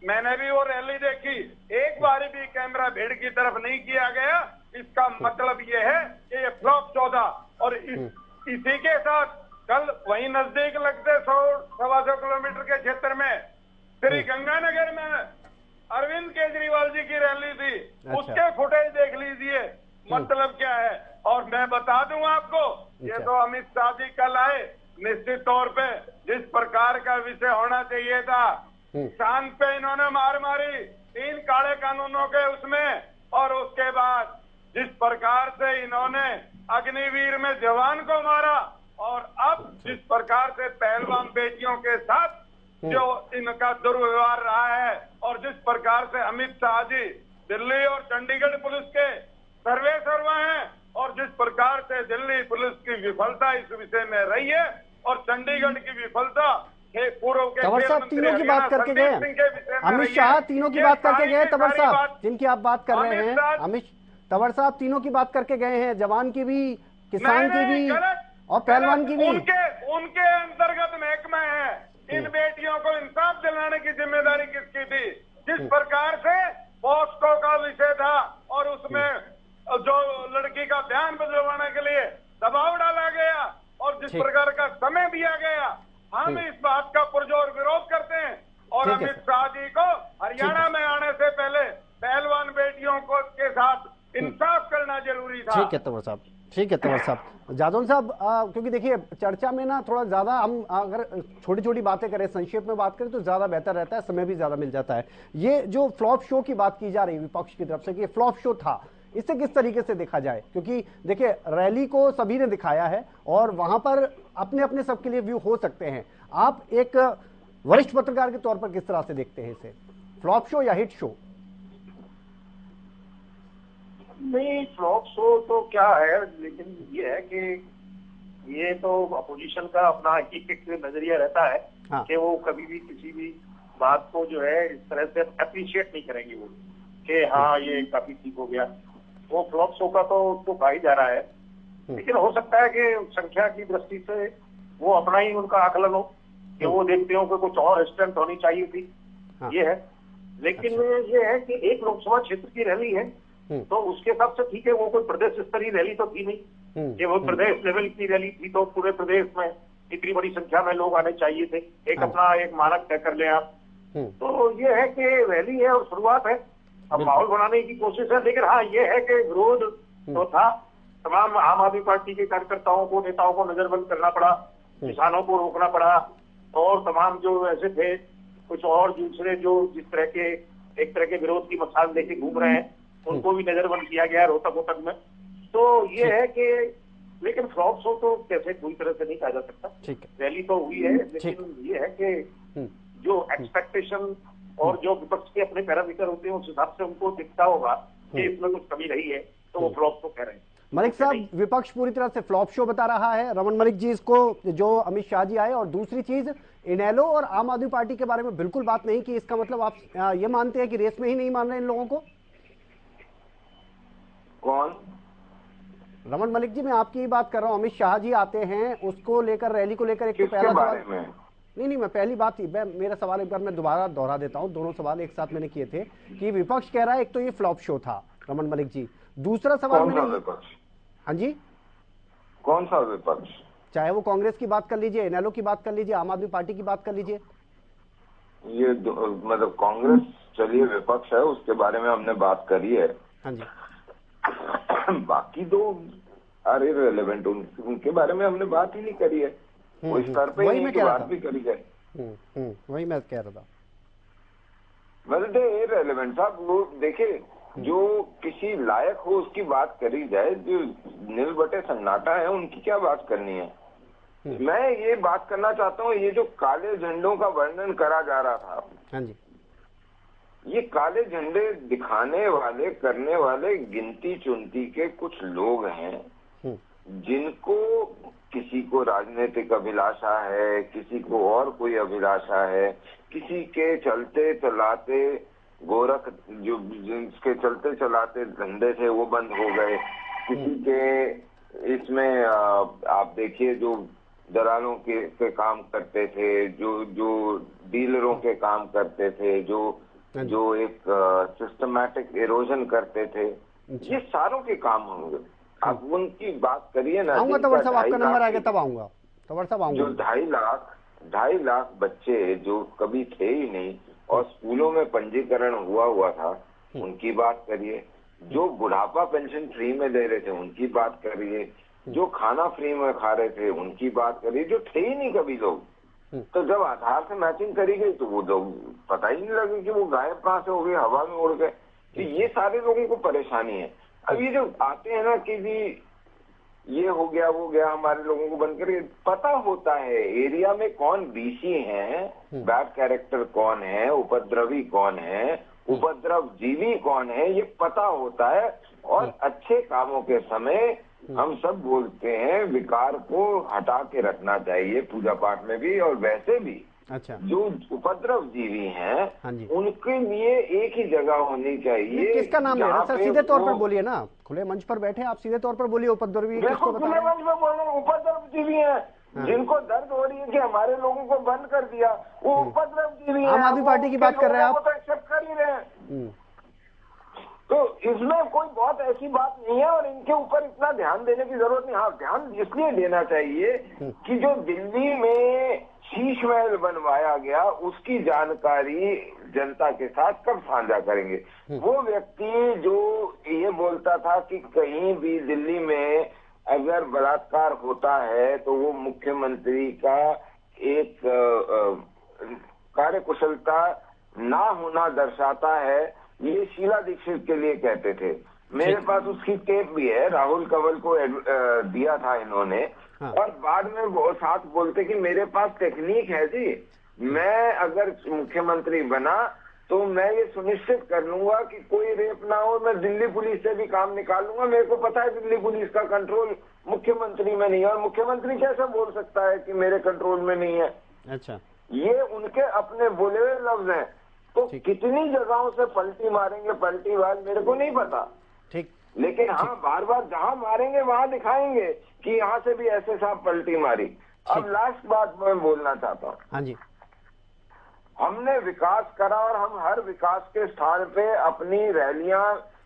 Speaker 10: मैंने भी वो रैली देखी, एक बार भी कैमरा भीड़ की तरफ नहीं किया गया। इसका मतलब ये है कि ये फ्लॉप शो था। और इसी के साथ कल वहीं नजदीक लगते 100-125 किलोमीटर के क्षेत्र में श्री गंगानगर में अरविंद केजरीवाल जी की रैली थी। अच्छा। उसके फुटेज देख लीजिए, मतलब क्या है। और मैं बता दूं आपको, ये तो अमित शाह जी कल आए, निश्चित तौर पे जिस प्रकार का विषय होना चाहिए था, चांद पे इन्होंने मार मारी 3 काले कानूनों के उसमें, और उसके बाद जिस प्रकार से इन्होंने अग्निवीर में जवान को मारा, और अब जिस प्रकार से पहलवान बेटियों के साथ जो इनका दुर्व्यवहार रहा है, और जिस प्रकार से अमित शाह जी दिल्ली और चंडीगढ़ पुलिस के सर्वे हैं, और जिस प्रकार से दिल्ली पुलिस की विफलता इस विषय में रही है और चंडीगढ़ की विफलता पूर्व के
Speaker 1: तंवर साहब तीनों की बात करके गए, अमित शाह तीनों की बात करके गए, तंवर साहब जिनकी आप बात कर रहे हैं, अमित तंवर साहब तीनों की बात करके गए हैं, जवान की भी, किसान की भी और पहलवान की भी।
Speaker 10: उनके अंतर्गत महकमा है। इन बेटियों को इंसाफ दिलाने की जिम्मेदारी किसकी थी? जिस प्रकार से पॉस्को का विषय था और उसमें जो लड़की का ध्यान बदलवाने के लिए दबाव डाला गया और जिस प्रकार का समय दिया गया, हम इस बात का पुरजोर विरोध करते हैं। और अमित शाह जी को हरियाणा में आने से पहले पहलवान बेटियों को के साथ इंसाफ करना जरूरी था।
Speaker 1: ठीक है तंवर साहब, ठीक है तंवर साहब। जादौन साहब, क्योंकि देखिए चर्चा में ना थोड़ा ज्यादा हम अगर छोटी छोटी बातें करें, संक्षेप में बात करें तो ज्यादा बेहतर रहता है, समय भी ज्यादा मिल जाता है। ये जो फ्लॉप शो की बात की जा रही है विपक्ष की तरफ से कि फ्लॉप शो था, इसे किस तरीके से देखा जाए? क्योंकि देखिए रैली को सभी ने दिखाया है और वहां पर अपने अपने सबके लिए व्यू हो सकते हैं। आप एक वरिष्ठ पत्रकार के तौर पर किस तरह से देखते हैं इसे, फ्लॉप शो या हिट शो?
Speaker 6: नहीं, फ्लॉप शो तो क्या है, लेकिन ये है कि ये तो अपोजिशन का अपना एक नजरिया रहता है कि वो कभी भी किसी भी बात को जो है इस तरह से अप्रिशिएट नहीं करेंगे वो कि हाँ ये काफी ठीक हो गया। वो फ्लॉप शो का तो उसको कहा ही जा रहा है, लेकिन हो सकता है कि संख्या की दृष्टि से वो अपना ही उनका आकलन हो कि वो देखते हो कि कुछ और स्ट्रेंथ होनी चाहिए थी, ये है। लेकिन ये है कि एक लोकसभा क्षेत्र की रैली है तो उसके हिसाब से ठीक है, वो कोई प्रदेश स्तरीय रैली तो थी नहीं कि वो प्रदेश लेवल की रैली थी, तो पूरे प्रदेश में इतनी बड़ी संख्या में लोग आने चाहिए थे। एक अपना एक मानक तय कर लें आप। तो ये है कि रैली है और शुरुआत है, अब माहौल बनाने की कोशिश है। लेकिन हाँ ये है कि विरोध तो था, तमाम आम आदमी पार्टी के कार्यकर्ताओं को, नेताओं को नजरबंद करना पड़ा, किसानों को रोकना पड़ा, और तमाम जो ऐसे थे कुछ और दूसरे जो जिस तरह के एक तरह के विरोध की मसाल लेके घूम रहे हैं उनको भी नजरबंद किया गया रोहतक में। तो ये है कि लेकिन फ्लॉप शो तो कैसे पूरी तरह से नहीं कहा जा सकता। रैली तो हुई है, लेकिन ये है कि जो एक्सपेक्टेशन और जो विपक्ष के अपने पैरामीटर होते हैं उस हिसाब से उनको दिखता होगा कि इसमें कुछ कमी रही है, तो वो फ्लॉप शो कह रहे हैं।
Speaker 1: मलिक साहब, विपक्ष पूरी तरह से फ्लॉप शो बता रहा है रमन मलिक जी इसको, जो अमित शाह जी आए, और दूसरी चीज इनेलो और आम आदमी पार्टी के बारे में बिल्कुल बात नहीं की। इसका मतलब आप ये मानते हैं कि रेस में ही नहीं मान रहे इन लोगों को?
Speaker 7: कौन?
Speaker 1: रमन मलिक जी, मैं आपकी ही बात कर रहा हूँ। अमित शाह जी आते हैं, उसको लेकर, रैली को लेकर एक तो पहला सवाल नहीं, मैं पहली बात ही, मेरा सवाल एक बार मैं दोबारा दोहरा देता हूँ, दोनों सवाल एक साथ मैंने किए थे कि विपक्ष कह रहा है एक तो ये फ्लॉप शो था रमन मलिक जी, दूसरा सवाल
Speaker 7: विपक्ष,
Speaker 1: हाँ जी
Speaker 7: कौन सा विपक्ष?
Speaker 1: चाहे वो कांग्रेस की बात कर लीजिए, इनेलो की बात कर लीजिए, आम आदमी पार्टी की बात कर लीजिए।
Speaker 7: ये मतलब कांग्रेस चलिए विपक्ष है, उसके बारे में हमने बात करी है।
Speaker 1: हाँ जी।
Speaker 7: बाकी दो आर इररिलेवेंट, उनके बारे में हमने बात ही नहीं करी है, वो स्तर पे ही नहीं बात भी करी जाए।
Speaker 1: वही मैं कह रहा था,
Speaker 7: मतलब इररिलेवेंट साहब। वो देखिए, जो किसी लायक हो उसकी बात करी जाए, जो नील बटे सन्नाटा है उनकी क्या बात करनी है। मैं ये बात करना चाहता हूँ, ये जो काले झंडों का वर्णन करा जा रहा था,
Speaker 1: हाँ जी,
Speaker 7: ये काले झंडे दिखाने वाले, करने वाले गिनती चुनती के कुछ लोग हैं जिनको किसी को राजनीतिक अभिलाषा है, किसी को और कोई अभिलाषा है, किसी के चलते चलाते गोरख जो जिसके चलते चलाते धंधे थे वो बंद हो गए, किसी के इसमें आप देखिए जो दलालों के काम करते थे, जो डीलरों के काम करते थे, जो एक सिस्टमैटिक इरोजन करते थे, ये सारों के काम होंगे। आप उनकी बात करिए ना,
Speaker 1: आऊंगा तंवर साहब, आपका नंबर आएगा तब आऊंगा तंवर साहब, आऊंगा।
Speaker 7: जो 2.5 लाख बच्चे जो कभी थे ही नहीं और स्कूलों में पंजीकरण हुआ था, उनकी बात करिए। जो बुढ़ापा पेंशन फ्री में दे रहे थे उनकी बात करिए। जो खाना फ्री में खा रहे थे उनकी बात करिए, जो थे ही नहीं कभी लोग। तो जब आधार से मैचिंग करी गई तो वो लोग पता ही नहीं लगे कि वो गायब कहाँ से हो गए, हवा में उड़ गए। तो ये सारे लोगों को परेशानी है। अब ये जो आते हैं ना कि जी ये हो गया वो गया, हमारे लोगों को बनकर पता होता है एरिया में कौन बीसी है, बैड कैरेक्टर कौन है, उपद्रवी कौन है, उपद्रव जीवी कौन है, ये पता होता है। और अच्छे कामों के समय हम सब बोलते हैं विकार को हटा के रखना चाहिए, पूजा पाठ में भी और वैसे भी।
Speaker 1: अच्छा,
Speaker 7: जो उपद्रव जीवी हैं
Speaker 1: हाँ जी,
Speaker 7: उनके लिए एक ही जगह होनी चाहिए।
Speaker 1: किसका नाम ले रहे हैं सर? सीधे तौर पर बोलिए ना, खुले मंच पर बैठे आप, सीधे तौर पर बोलिए। उपद्रवी किसको बता रहे हैं?
Speaker 7: खुले मंच पर बोल रहे हैं, उपद्रव जीवी हैं। हाँ। जिनको दर्द हो रही है कि हमारे लोगों को बंद कर दिया, वो उपद्रव जीवी हैं।
Speaker 1: आम आदमी पार्टी की बात कर रहे हैं आप,
Speaker 7: तो एक्सेप्ट कर ही रहे हैं। तो इसमें कोई बहुत ऐसी बात नहीं है और इनके ऊपर इतना ध्यान देने की जरूरत नहीं। हाँ, ध्यान इसलिए देना चाहिए कि जो दिल्ली में शीश महल बनवाया गया उसकी जानकारी जनता के साथ कब साझा करेंगे? वो व्यक्ति जो ये बोलता था कि कहीं भी दिल्ली में अगर बलात्कार होता है तो वो मुख्यमंत्री का एक कार्यकुशलता ना होना दर्शाता है, ये शीला दीक्षित के लिए कहते थे। मेरे पास उसकी टेप भी है, राहुल कंवल को दिया था इन्होंने। हाँ। और बाद में वो साथ बोलते कि मेरे पास टेक्निक है जी, मैं अगर मुख्यमंत्री बना तो मैं ये सुनिश्चित कर लूंगा कि कोई रेप ना हो, मैं दिल्ली पुलिस से भी काम निकाल लूंगा। मेरे को पता है दिल्ली पुलिस का कंट्रोल मुख्यमंत्री में नहीं है और मुख्यमंत्री कैसे बोल सकता है कि मेरे कंट्रोल में नहीं है? अच्छा, ये उनके अपने बोले हुए लफ्ज हैं। तो कितनी जगहों से पलटी मारेंगे पलटीवाल मेरे को नहीं पता, ठीक, लेकिन हाँ बार बार जहाँ मारेंगे वहाँ दिखाएंगे कि यहाँ से भी ऐसे साहब पलटी मारी। अब लास्ट बात मैं बोलना चाहता हूँ। हाँ जी, हमने विकास करा और हम हर विकास के स्थान पे अपनी रैलियां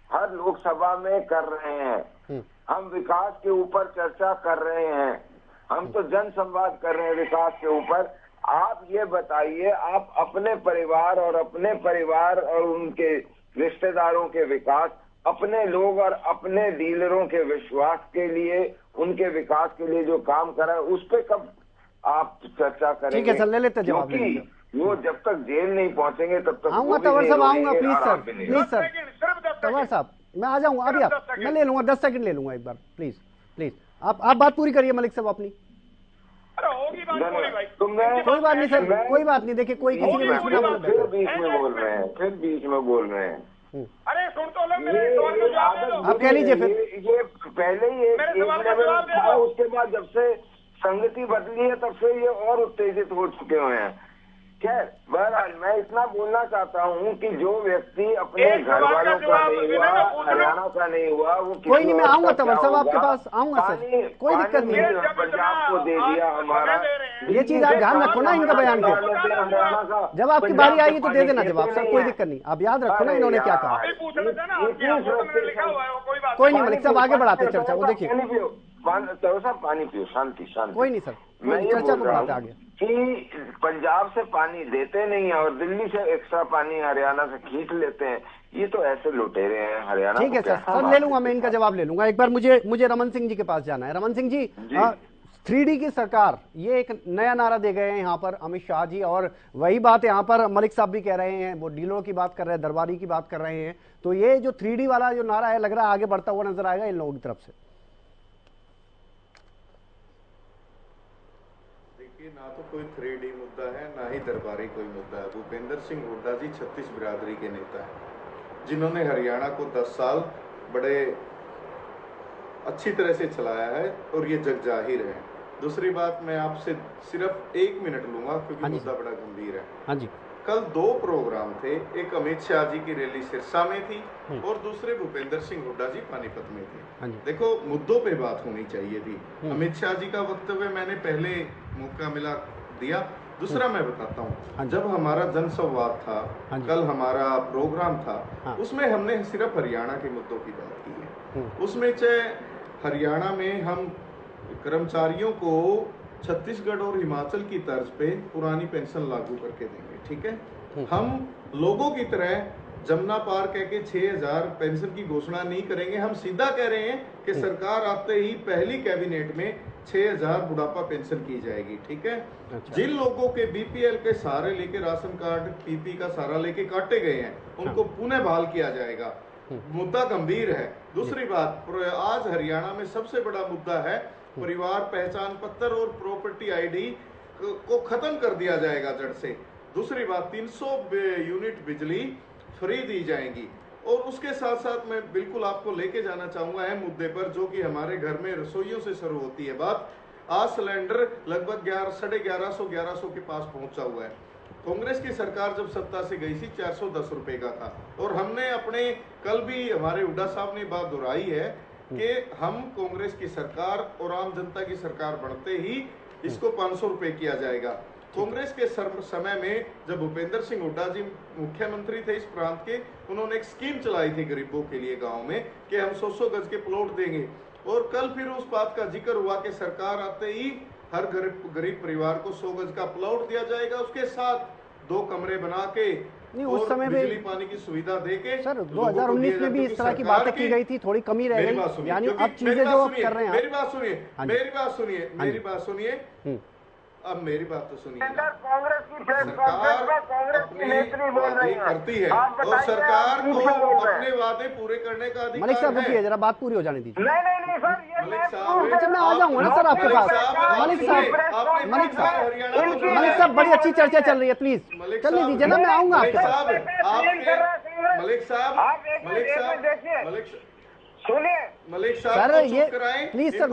Speaker 7: हर लोकसभा में कर रहे हैं। हम विकास के ऊपर चर्चा कर रहे हैं, हम तो जन संवाद कर रहे हैं विकास के ऊपर। आप ये बताइए, आप अपने परिवार और उनके रिश्तेदारों के विकास, अपने लोग और अपने डीलरों के विश्वास के लिए, उनके विकास के लिए जो काम कर रहा है उस पर कब आप चर्चा करेंगे? ठीक है सर, ले लेते जवाब। वो जब तक जेल नहीं पहुंचेंगे तब तक
Speaker 1: आऊंगा। तंवर साहब आऊंगा, please sir, please sir, Tanwar साहब मैं आ जाऊंगा अभी। आप मैं ले लूंगा, 10 सेकंड ले लूंगा एक बार, प्लीज प्लीज। आप बात पूरी करिए मलिक साहब अपनी। कोई बात नहीं सर, कोई बात नहीं। देखिए कोई किसी के बीच में बोल रहे हैं,
Speaker 7: फिर बीच में बोल रहे हैं।
Speaker 10: अरे सुन तो लो, मेरे सवाल का जवाब दे दो।
Speaker 1: आप कह लीजिए फिर।
Speaker 7: ये पहले ही एक लेवल था, उसके बाद जब से संगति बदली है तब से ये और उत्तेजित हो चुके हुए हैं। खैर बहरहाल मैं इतना बोलना चाहता हूँ कि जो व्यक्ति अपने घर वालों का नहीं हुआ, हरियाणा का नहीं हुआ, वो
Speaker 1: कोई नहीं, मैं आऊंगा तंवर साहब आपके पास आऊंगा सर, कोई दिक्कत नहीं है।
Speaker 7: पंजाब को दे दिया हमारा,
Speaker 1: ये चीज आप ध्यान रखो ना इनका बयान के। जब आपकी बारी आएगी तो दे देना जवाब सर, कोई दिक्कत नहीं। आप याद रखो ना इन्होंने क्या कहा। कोई नहीं मलिक साहब, आगे बढ़ाते चर्चा। वो देखिए
Speaker 7: साहब पानी पियो, शांति शांति।
Speaker 1: कोई नहीं सर,
Speaker 7: मैं ये चर्चा को बढ़ाते आगे कि पंजाब से पानी देते नहीं है और दिल्ली से एक्स्ट्रा पानी हरियाणा से खींच लेते हैं। ये तो ऐसे लुटेरे हैं हरियाणा।
Speaker 1: ठीक है सर, ले लूंगा मैं इनका जवाब ले लूंगा। एक बार मुझे रमन सिंह जी के पास जाना है। रमन सिंह जी, 3D की सरकार, ये एक नया नारा दे गए हैं यहाँ पर अमित शाह जी, और वही बात यहाँ पर मलिक साहब भी कह रहे हैं, वो डीलरों की बात कर रहे हैं, दरबारी की बात कर रहे हैं। तो ये जो 3D वाला जो नारा है, लग रहा है आगे बढ़ता हुआ नजर आएगा इन लोगों की तरफ से।
Speaker 8: ना तो कोई 3D मुद्दा है, ना ही दरबारी कोई मुद्दा है। भूपेंद्र सिंह हुड्डा जी 36 बिरादरी के नेता हैं, जिन्होंने हरियाणा को 10 साल बड़े अच्छी तरह से चलाया है और ये जग जाहिर है। दूसरी बात, मैं आपसे सिर्फ 1 मिनट लूंगा क्योंकि मुद्दा बड़ा गंभीर है। हाँ जी, कल 2 प्रोग्राम थे, एक अमित शाह जी की रैली सिरसा में थी और दूसरे भूपेंद्र सिंह हुड्डा जी पानीपत में थे। देखो मुद्दों पे बात होनी चाहिए थी। अमित शाह जी का वक्तव्य मैंने पहले मौका मिला दिया। दूसरा मैं बताता हूँ, जब हमारा जनसंवाद था, कल हमारा प्रोग्राम था, उसमें हमने सिर्फ हरियाणा के मुद्दों की बात की है। उसमें चाहे हरियाणा में हम कर्मचारियों को छत्तीसगढ़ और हिमाचल की तर्ज पे पुरानी पेंशन लागू करके देंगे, ठीक है। हम लोगों की तरह जमुना पार कह के 6,000 पेंशन की घोषणा नहीं करेंगे। हम सीधा कह रहे हैं कि सरकार आते ही पहली कैबिनेट में 6,000 बुढ़ापा पेंशन की जाएगी, ठीक है। अच्छा। जिन लोगों के बीपीएल के सहारे लेके राशन कार्ड पीपी का सहारा लेके काटे गए हैं उनको पुनः बहाल किया जाएगा। मुद्दा गंभीर है। दूसरी बात, आज हरियाणा में सबसे बड़ा मुद्दा है परिवार पहचान पत्र और प्रॉपर्टी आईडी को खत्म कर दिया जाएगा जड़ से। दूसरी बात, 300 यूनिट बिजली फ्री दी जाएगी। और उसके साथ साथ मैं बिल्कुल आपको लेके जाना चाहूंगा अहम मुद्दे पर, जो कि हमारे घर में रसोइयों से शुरू होती है बात। आज सिलेंडर लगभग 1150 के पास पहुंचा हुआ है। कांग्रेस की सरकार जब सत्ता से गई थी 410 रुपए का था। और हमने अपने, कल भी हमारे हुड्डा साहब ने बात दोहराई है कि हम कांग्रेस की सरकार और आम जनता की सरकार बनते ही इसको 500 रुपए किया जाएगा। कांग्रेस के समय में जब भूपेंद्र सिंह हुड्डा जी मुख्यमंत्री थे इस प्रांत के, उन्होंने एक स्कीम चलाई थी गरीबों के लिए गांव में कि हम 100 गज के प्लॉट देंगे। और कल फिर उस बात का जिक्र हुआ कि सरकार आते ही हर गरीब परिवार को 100 गज का प्लॉट दिया जाएगा, उसके साथ 2 कमरे बना के
Speaker 1: नहीं, उस समय
Speaker 8: बिजली पानी की सुविधा देके।
Speaker 1: सर 2019 में भी इस तरह की बातें की गई थी, थोड़ी कमी रह गई, यानी अब चीजें जो आप कर रहे हैं।
Speaker 8: मेरी बात सुनिए, अब मेरी बात तो सुनिए।
Speaker 10: कांग्रेस की
Speaker 8: सरकार अपने वादे करती है और सरकार को अपने वादे पूरे करने का अधिकार है।
Speaker 1: मलिक साहब रुकिए, जरा बात पूरी हो जाने दीजिए।
Speaker 10: नहीं सर, ये
Speaker 8: मलिक साहब,
Speaker 1: अच्छा मैं आ जाऊंगा ना सर आपके पास। मलिक साहब बड़ी अच्छी चर्चा चल रही है, प्लीज चलने दीजिए ना, मैं आऊंगा आपके पास।
Speaker 8: मलिक
Speaker 1: सर
Speaker 8: साहब
Speaker 1: ये प्लीज सर,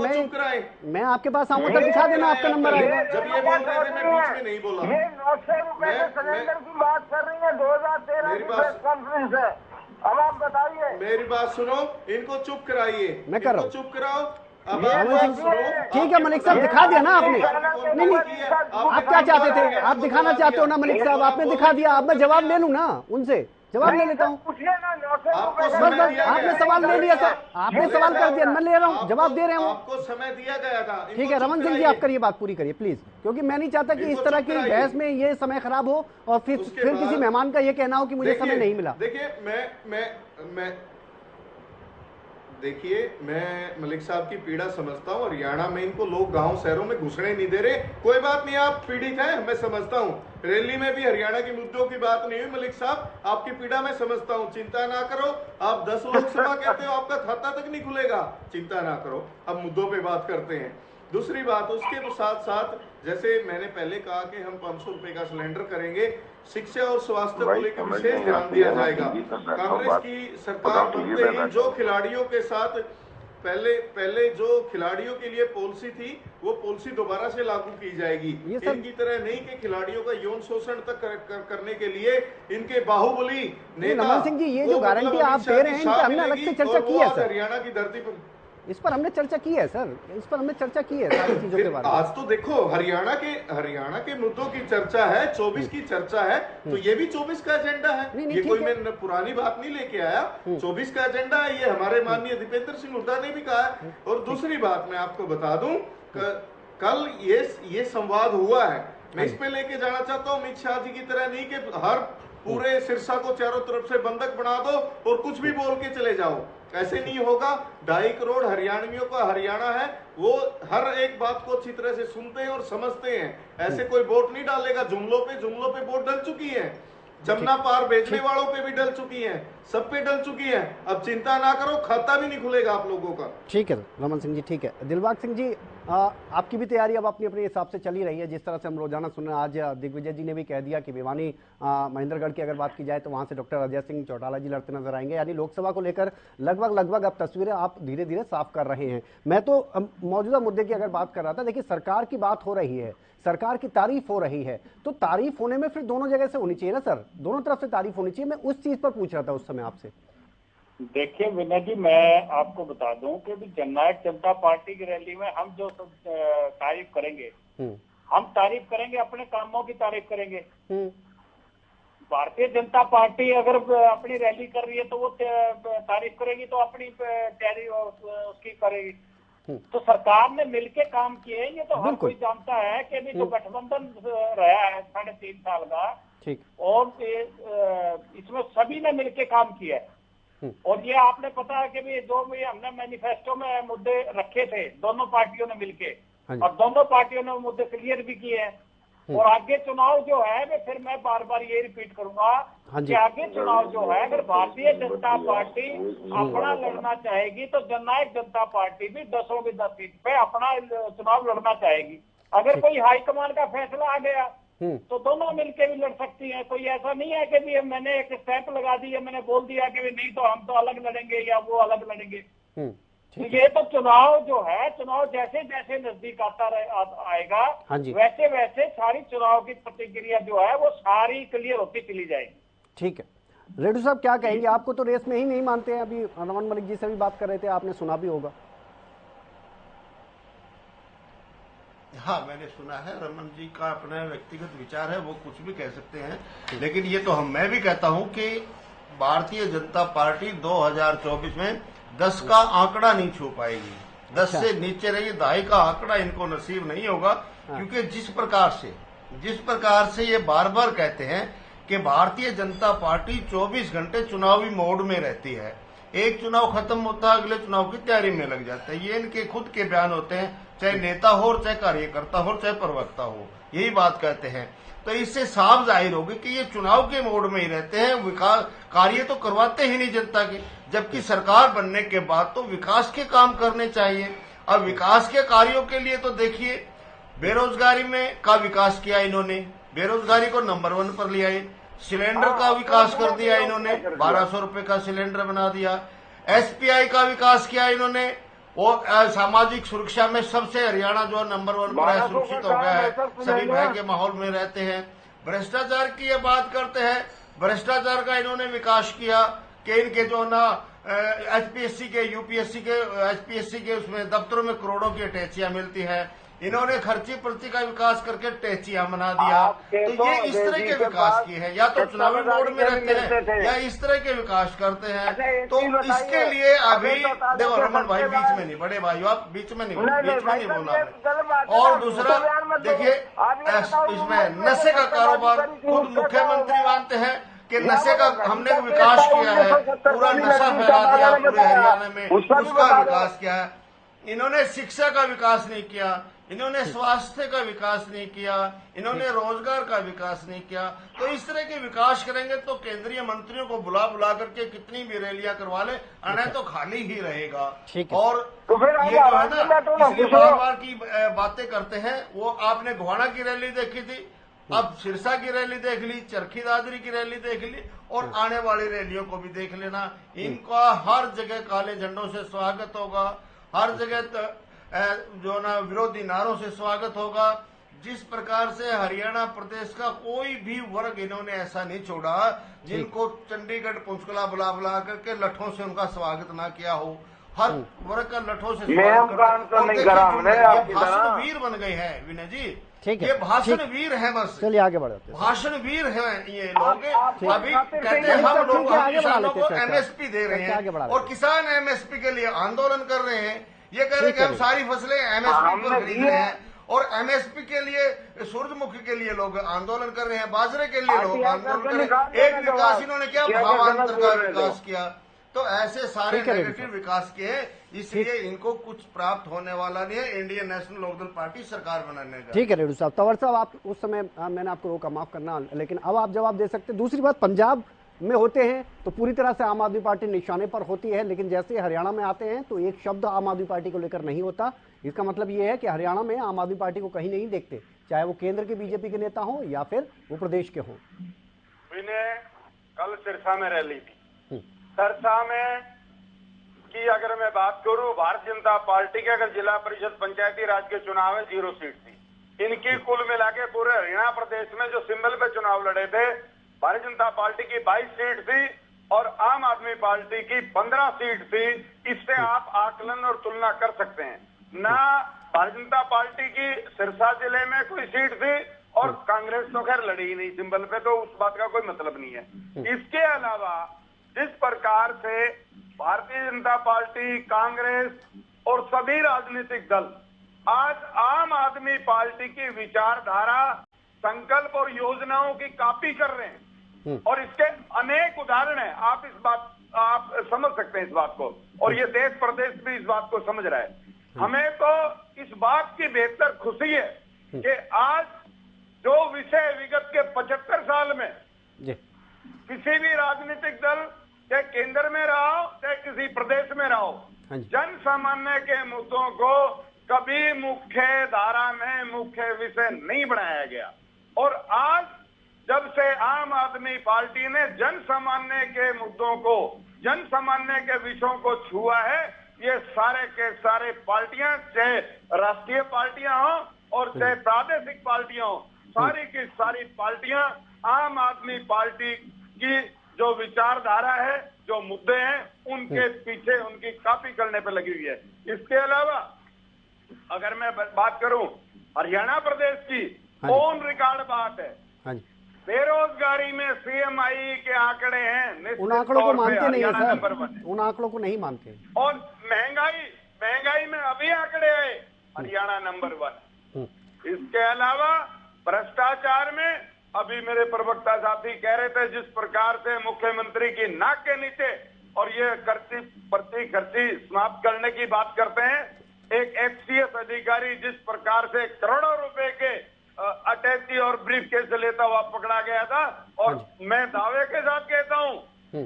Speaker 1: मैं आपके पास आऊंगा तब दिखा देना आपका नंबर आएगा।
Speaker 8: जब ये बोल रहे थे मैं बीच में नहीं बोला।
Speaker 10: ये 900 रुपए के सिलेंडर की बात कर रही है, 2013 की प्रेस कॉन्फ्रेंस है। अब आप बताइए।
Speaker 8: मेरी बात सुनो, इनको चुप कराइए।
Speaker 1: मैं कर रहा हूँ,
Speaker 8: चुप कराओ। अब
Speaker 1: ठीक है मलिक साहब, दिखा दिया ना आपने। नहीं आप क्या चाहते थे, आप दिखाना चाहते हो ना मलिक साहब, आपने दिखा दिया। अब मैं जवाब ले लूं ना, उनसे जवाब ले लेता हूँ। आपने सवाल ले लिया सर, आपने सवाल कर दिया, मैं ले रहा हूँ, जवाब दे रहे हूँ।
Speaker 8: आपको समय दिया गया था।
Speaker 1: ठीक है रमन सिंह जी, आप करिए, बात पूरी करिए प्लीज, क्योंकि मैं नहीं चाहता कि इस तरह की बहस में ये समय खराब हो और फिर किसी मेहमान का ये कहना हो कि मुझे समय नहीं मिला।
Speaker 8: देखिए मैं मलिक साहब की पीड़ा समझता हूँ। हरियाणा में इनको लोग गांव शहरों में घुसने नहीं दे रहे। कोई बात नहीं, आप पीड़ित हैं, मैं समझता हूँ। रैली में भी हरियाणा के मुद्दों की बात नहीं हुई। मलिक साहब, आपकी पीड़ा मैं समझता हूँ, चिंता ना करो। आप 10 लोकसभा कहते हो, आपका खाता तक नहीं खुलेगा, चिंता ना करो। अब मुद्दों पे बात करते हैं। दूसरी बात, उसके साथ साथ जैसे मैंने पहले कहा कि हम 500 रुपए का सिलेंडर करेंगे, शिक्षा और स्वास्थ्य को लेकर विशेष ध्यान दिया जाएगा। कांग्रेस की सरकार बनते ही जो खिलाड़ियों के साथ पहले जो खिलाड़ियों के लिए पॉलिसी थी, वो पॉलिसी दोबारा से लागू की जाएगी। इनकी तरह नहीं कि खिलाड़ियों का यौन शोषण तक करने के लिए इनके बाहुबली नेता।
Speaker 1: नमन सिंह जी, ये जो गारंटी आप दे रहे हैं, इन पर हमने अलग से चर्चा की है सर।
Speaker 8: हरियाणा की धरती पर
Speaker 1: इस पर हमने चर्चा की है सर, इस पर हमने चर्चा की है सारी चीजों के बारे में।
Speaker 8: आज तो देखो हरियाणा के मुद्दों की चर्चा है, 24 की चर्चा है, तो ये भी 24 का एजेंडा है। ये कोई मैं पुरानी बात नहीं लेके आया, 24 का एजेंडा है। ये हमारे माननीय दीपेंद्र सिंह हुड्डा ने भी कहा है। और दूसरी बात मैं आपको बता दूं, कल ये संवाद हुआ है, मैं इस पे लेके जाना चाहता हूँ। अमित शाह जी की तरह नहीं कि हर पूरे सिरसा को चारों तरफ से बंधक बना दो और कुछ भी बोल के चले जाओ, ऐसे नहीं होगा। 2.5 करोड़ हरियाणवियों का हरियाणा है, वो हर एक बात को अच्छी तरह से सुनते हैं और समझते हैं। ऐसे कोई वोट नहीं डालेगा जुमलों पे वोट डल चुकी है। जमुना पार बेचने वालों पे भी डल चुकी है, सब पे डल चुकी है। अब चिंता ना करो, खाता भी नहीं खुलेगा आप लोगों का।
Speaker 1: ठीक है रमन सिंह जी, ठीक है। दिलबाग सिंह जी, आपकी भी तैयारी अब अपने हिसाब से चल ही रही है। जिस तरह से हम रोजाना सुन रहे हैं, आज दिग्विजय जी ने भी कह दिया कि भिवानी महेंद्रगढ़ की अगर बात की जाए तो वहां से डॉक्टर अजय सिंह चौटाला जी लड़ते नजर आएंगे। यानी लोकसभा को लेकर लगभग अब तस्वीरें आप धीरे धीरे साफ कर रहे हैं। मैं तो मौजूदा मुद्दे की अगर बात कर रहा था, देखिए सरकार की बात हो रही है, सरकार की तारीफ हो रही है, तो तारीफ होने में फिर दोनों जगह से होनी चाहिए ना सर, दोनों तरफ से तारीफ होनी चाहिए। मैं उस चीज पर पूछ रहा था उस समय आपसे।
Speaker 11: देखिए विनय जी, मैं आपको बता दूं कि जननायक जनता पार्टी की रैली में हम जो तारीफ करेंगे, हम तारीफ करेंगे, अपने कामों की तारीफ करेंगे। भारतीय जनता पार्टी अगर अपनी रैली कर रही है तो वो तारीफ करेगी, तो अपनी तैयारी उसकी करेगी। तो सरकार ने मिलके काम किए, ये तो हर कोई जानता है कि अभी जो गठबंधन रहा है 3.5 साल का,
Speaker 1: ठीक।
Speaker 11: और इसमें सभी ने मिलकर काम किया है। और ये आपने पता है कि भी जो भी हमने मैनिफेस्टो में मुद्दे रखे थे दोनों पार्टियों ने मिलके, और दोनों पार्टियों ने मुद्दे क्लियर भी किए हैं। और आगे चुनाव जो है वे फिर मैं बार बार ये रिपीट करूंगा कि आगे चुनाव जो है अगर भारतीय जनता पार्टी अपना लड़ना चाहेगी तो जननायक जनता पार्टी भी 10 में 10 सीट पे अपना चुनाव लड़ना चाहेगी। अगर कोई हाईकमान का फैसला आ गया तो दोनों मिलकर भी लड़ सकती हैं। कोई ऐसा नहीं है कि भी मैंने एक स्टैंप लगा दी, मैंने बोल दिया कि नहीं तो हम तो अलग लड़ेंगे या वो अलग लड़ेंगे। तो ये तो चुनाव जो है, चुनाव जैसे जैसे नजदीक आएगा वैसे वैसे सारी चुनाव की प्रतिक्रिया जो है वो सारी क्लियर होती चली जाएगी।
Speaker 1: ठीक है, रेड्डी साहब क्या कहेंगे? आपको तो रेस में ही नहीं मानते हैं। अभी रमन मलिक जी से भी बात कर रहे थे, आपने सुना भी होगा।
Speaker 9: हाँ, मैंने सुना है। रमन जी का अपना व्यक्तिगत विचार है, वो कुछ भी कह सकते हैं, लेकिन ये तो मैं भी कहता हूं कि भारतीय जनता पार्टी 2024 में 10 का आंकड़ा नहीं छू पाएगी। 10 से नीचे रही 2.5 का आंकड़ा इनको नसीब नहीं होगा, क्योंकि जिस प्रकार से ये बार बार कहते हैं कि भारतीय जनता पार्टी 24 घंटे चुनावी मोड में रहती है। एक चुनाव खत्म होता है, अगले चुनाव की तैयारी में लग जाता है। ये इनके खुद के बयान होते हैं, चाहे नेता हो, चाहे कार्यकर्ता हो, चाहे प्रवक्ता हो, यही बात कहते हैं। तो इससे साफ जाहिर होगी कि ये चुनाव के मोड में ही रहते हैं, विकास कार्य तो करवाते ही नहीं जनता के। जबकि सरकार बनने के बाद तो विकास के काम करने चाहिए। अब विकास के कार्यों के लिए तो देखिए, बेरोजगारी में का विकास किया इन्होंने, बेरोजगारी को नंबर 1 पर लिया। सिलेंडर का विकास कर दिया इन्होंने, 1200 रुपए का सिलेंडर बना दिया। SPI का विकास किया इन्होंने, और सामाजिक सुरक्षा में सबसे हरियाणा जो नंबर 1 पर है, सुरक्षित हो गया है, सभी भय के माहौल में रहते हैं। भ्रष्टाचार की ये बात करते हैं, भ्रष्टाचार का इन्होंने विकास किया कि इनके जो ना HPSC के, UPSC के, HPSC के उसमें दफ्तरों में करोड़ों की अटैचियां मिलती है। इन्होंने खर्ची पर्ची का विकास करके टैचियां बना दिया। तो ये इस तरह के विकास किए हैं, या तो चुनावी मोड में रहते हैं या इस तरह के विकास करते हैं। तो इसके लिए अभी देखो रमन भाई, बीच में नहीं, बड़े भाई आप बीच में नहीं बोलना। और दूसरा देखिए, इसमें नशे का कारोबार खुद मुख्यमंत्री मानते हैं कि नशे का हमने विकास किया है, पूरा नशा फैला दिया पूरे हरियाणा में, उसका विकास किया है। इन्होंने शिक्षा का विकास नहीं किया, इन्होंने स्वास्थ्य का विकास नहीं किया, इन्होंने रोजगार का विकास नहीं किया। तो इस तरह के विकास करेंगे तो केंद्रीय मंत्रियों को बुला करके कितनी भी रैलियां करवा ले, अनय तो खाली ही रहेगा। और ये जो है ना, इसलिए बार की बातें करते हैं। वो आपने गोहाना की रैली देखी थी, अब सिरसा की रैली देख ली, चरखी दादरी की रैली देख ली, और आने वाली रैलियों को भी देख लेना। इनका हर जगह काले झंडों से स्वागत होगा, हर जगह जो ना विरोधी नारों से स्वागत होगा। जिस प्रकार से हरियाणा प्रदेश का कोई भी वर्ग इन्होंने ऐसा नहीं छोड़ा जिनको चंडीगढ़ पंचकुला बुला करके लठों से उनका स्वागत ना किया हो। हर वर्ग का लठों से स्वागत भाषण वीर बन गए हैं विनय जी, ये भाषण वीर है। बस चलिए आगे बढ़ते हैं। भाषण वीर है ये लोग। अभी कहते हैं हम लोग किसानों को MSP दे रहे हैं, और किसान MSP के लिए आंदोलन कर रहे हैं। ये कह रहे हैं कि हम सारी फसलें MSP पर खरीद रहे हैं, और MSP के लिए, सूरजमुखी के लिए लोग आंदोलन कर रहे हैं, बाजरे के लिए लोग आंदोलन कर रहे हैं। एक विकास इन्होंने किया, भावांतर का विकास किया। तो ऐसे सारे नेगेटिव विकास किए, इसलिए इनको कुछ प्राप्त होने वाला नहीं है इंडियन नेशनल लोकदल पार्टी सरकार बनाने का। ठीक है रेड्डी साहब। तंवर साहब, आप उस समय मैंने आपको रोका, माफ करना, लेकिन अब आप जवाब दे सकते हैं। दूसरी बात, पंजाब में होते हैं तो पूरी तरह से आम आदमी पार्टी निशाने पर होती है, लेकिन जैसे हरियाणा में आते हैं तो एक शब्द आम आदमी पार्टी को लेकर नहीं होता। इसका मतलब ये है कि हरियाणा में आम आदमी पार्टी को कहीं नहीं देखते, चाहे वो केंद्र के बीजेपी के नेता हो या फिर वो प्रदेश के हों।
Speaker 10: कल सिरसा में रैली थी। सिरसा में की अगर मैं बात करूं, भारतीय जनता पार्टी के अगर जिला परिषद पंचायती राज के चुनाव में 0 सीट थी। इनकी कुल मिला के पूरे हरियाणा प्रदेश में जो सिंबल पे चुनाव लड़े थे, भारतीय जनता पार्टी की 22 सीट थी और आम आदमी पार्टी की 15 सीट थी। इससे आप आकलन और तुलना कर सकते हैं। ना भारतीय जनता पार्टी की सिरसा जिले में कोई सीट थी, और कांग्रेस तो खैर लड़ी ही नहीं सिंबल पे, तो उस बात का कोई मतलब नहीं है। इसके अलावा जिस प्रकार से भारतीय जनता पार्टी, कांग्रेस और सभी राजनीतिक दल आज आम आदमी पार्टी की विचारधारा संकल्प और योजनाओं की कॉपी कर रहे हैं और इसके अनेक उदाहरण हैं। आप समझ सकते हैं इस बात को, और ये देश प्रदेश भी इस बात को समझ रहा है। हमें तो इस बात की बेहतर खुशी है कि आज जो विषय विगत के 75 साल में किसी भी राजनीतिक दल चाहे केंद्र में रहा हो चाहे किसी प्रदेश में रहा हो, जन सामान्य के मुद्दों को कभी मुख्य धारा में मुख्य विषय नहीं बनाया गया। और आज जब से आम आदमी पार्टी ने जन सामान्य के मुद्दों को, जन सामान्य के विषयों को छुआ है, ये सारे के सारे पार्टियां, चाहे राष्ट्रीय पार्टियां हो और चाहे प्रादेशिक पार्टियां हो, सारी की सारी पार्टियां आम आदमी पार्टी की जो विचारधारा है, जो मुद्दे हैं, उनके पीछे उनकी कॉपी करने पर लगी हुई है। इसके अलावा अगर मैं बात करूं हरियाणा प्रदेश की, ऑन रिकॉर्ड बात है, बेरोजगारी में सीएमआई के आंकड़े हैं,
Speaker 1: उन आंकड़ों को मानते नहीं है सर, उन आंकड़ों को नहीं मानते।
Speaker 10: और महंगाई में अभी आंकड़े आए, हरियाणा नंबर 1। इसके अलावा भ्रष्टाचार में अभी मेरे प्रवक्ता साथी कह रहे थे, जिस प्रकार से मुख्यमंत्री की नाक के नीचे और ये पर्ची खर्ची समाप्त करने की बात करते हैं, एक एचसीएस अधिकारी जिस प्रकार से करोड़ों रुपए के अटैची और ब्रीफ केस लेता हुआ पकड़ा गया था, और मैं दावे के साथ कहता हूं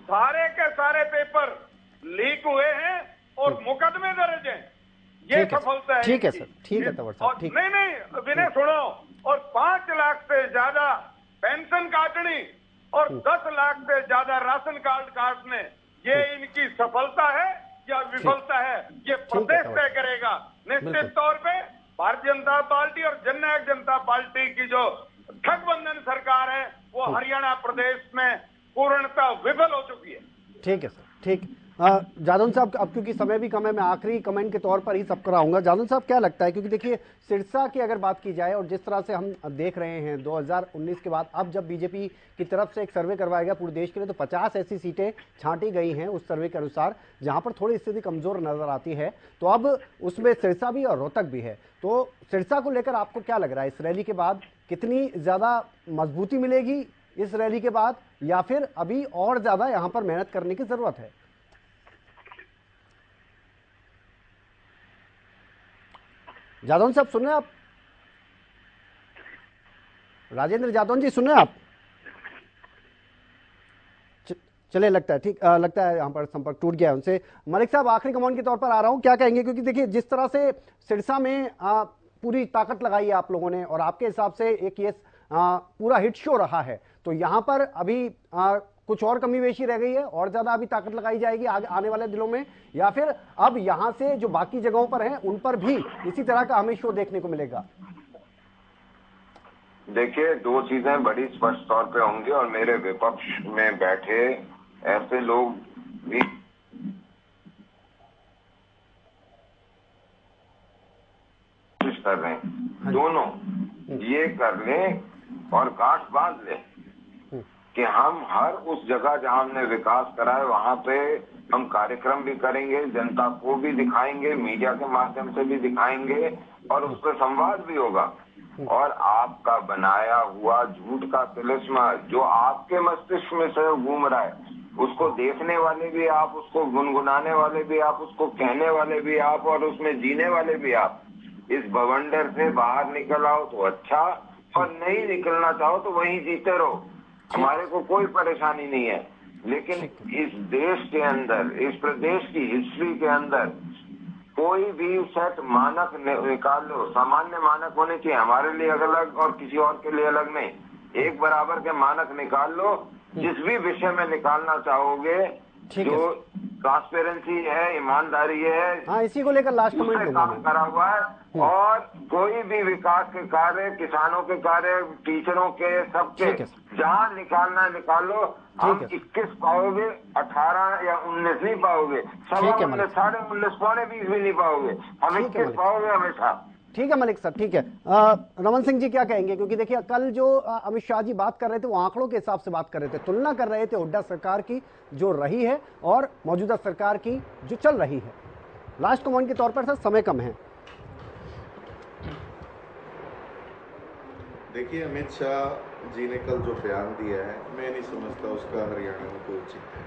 Speaker 10: सारे के सारे पेपर लीक हुए हैं और मुकदमे दर्ज हैं। ये सफलता है।
Speaker 1: ठीक है सर, ठीक है तंवर साहब, ठीक।
Speaker 10: नहीं विनय सुनो, और 5 लाख से ज्यादा पेंशन काटनी और 10 लाख से ज्यादा राशन कार्ड काटने, ये इनकी सफलता है या विफलता है, ये प्रदेश तय करेगा। निश्चित तौर पे भारतीय जनता पार्टी और जननायक जनता पार्टी की जो गठबंधन सरकार है, वो हरियाणा प्रदेश में पूर्णतः विफल हो चुकी है।
Speaker 1: ठीक है सर, ठीक। जादौन साहब, अब क्योंकि समय भी कम है, मैं आखिरी कमेंट के तौर पर ही सब कराऊंगा। जादौन साहब, क्या लगता है, क्योंकि देखिए सिरसा की अगर बात की जाए और जिस तरह से हम देख रहे हैं 2019 के बाद, अब जब बीजेपी की तरफ से एक सर्वे करवाया गया पूरे देश के लिए, तो 50 ऐसी सीटें छांटी गई हैं उस सर्वे के अनुसार जहां पर थोड़ी स्थिति कमजोर नजर आती है, तो अब उसमें सिरसा भी और रोहतक भी है। तो सिरसा को लेकर आपको क्या लग रहा है, इस रैली के बाद कितनी ज्यादा मजबूती मिलेगी इस रैली के बाद, या फिर अभी और ज्यादा यहां पर मेहनत करने की जरूरत है? जादौन साहब सुन रहे हैं आप? राजेंद्र जादौन जी सुन रहे हैं आप? चले, लगता है ठीक, लगता है यहाँ पर संपर्क टूट गया है उनसे। मलिक साहब, आखिरी कमेंट के तौर पर आ रहा हूँ, क्या कहेंगे, क्योंकि देखिए जिस तरह से सिरसा में पूरी ताकत लगाई है आप लोगों ने, और आपके हिसाब से एक ये पूरा हिट शो रहा है, तो यहाँ पर अभी कुछ और कमी बेशी रह गई है, और ज्यादा अभी ताकत लगाई जाएगी आने वाले दिनों में, या फिर अब यहाँ से जो बाकी जगहों पर हैं उन पर भी इसी तरह का हमें शो देखने को मिलेगा?
Speaker 7: देखिए, 2 चीजें बड़ी स्पष्ट तौर पे होंगी, और मेरे विपक्ष में बैठे ऐसे लोग भी कोशिश कर रहे हैं, दोनों ये कर लें और गांठ बांध लें कि हम हर उस जगह जहां हमने विकास करा है वहां पे हम कार्यक्रम भी करेंगे, जनता को भी दिखाएंगे, मीडिया के माध्यम से भी दिखाएंगे, और उस पर संवाद भी होगा। और आपका बनाया हुआ झूठ का तिलिस्मा जो आपके मस्तिष्क में से घूम रहा है, उसको देखने वाले भी आप, उसको गुनगुनाने वाले भी आप, उसको कहने वाले भी आप, और उसमें जीने वाले भी आप। इस बवंडर से बाहर निकल आओ तो अच्छा, और नहीं निकलना चाहो तो वहीं जीते रहो, हमारे को कोई परेशानी नहीं है। लेकिन इस देश के अंदर, इस प्रदेश की हिस्ट्री के अंदर कोई भी सेट मानक निकाल लो, सामान्य मानक होने चाहिए, हमारे लिए अलग और किसी और के लिए अलग नहीं, एक बराबर के मानक निकाल लो। जिस भी विषय में निकालना चाहोगे, जो ट्रांसपेरेंसी है, ईमानदारी है,
Speaker 1: हाँ, इसी को लेकर लास्ट कमेंट
Speaker 7: काम करा हुआ है। और कोई भी विकास के कार्य, किसानों के कार्य, टीचरों के, सबके जहाँ निकालना निकाल लो। हम 21 पाओगे, 18 या 19 नहीं पाओगे, 19.5, 19.5, पौने 20 भी नहीं पाओगे, हम 21 पाओगे हमेशा।
Speaker 1: ठीक है मलिक सर, ठीक है। रमन सिंह जी क्या कहेंगे, क्योंकि देखिए कल जो अमित शाह जी बात कर रहे थे वो आंकड़ों के हिसाब से बात कर रहे थे, तुलना कर रहे थे हुड्डा सरकार की जो रही है और मौजूदा सरकार की जो चल रही है। लास्ट कमेंट के तौर पर सर, समय कम है।
Speaker 8: देखिए, अमित शाह जी ने कल जो बयान दिया है, मैं नहीं समझता उसका हरियाणा में कोई उचित है,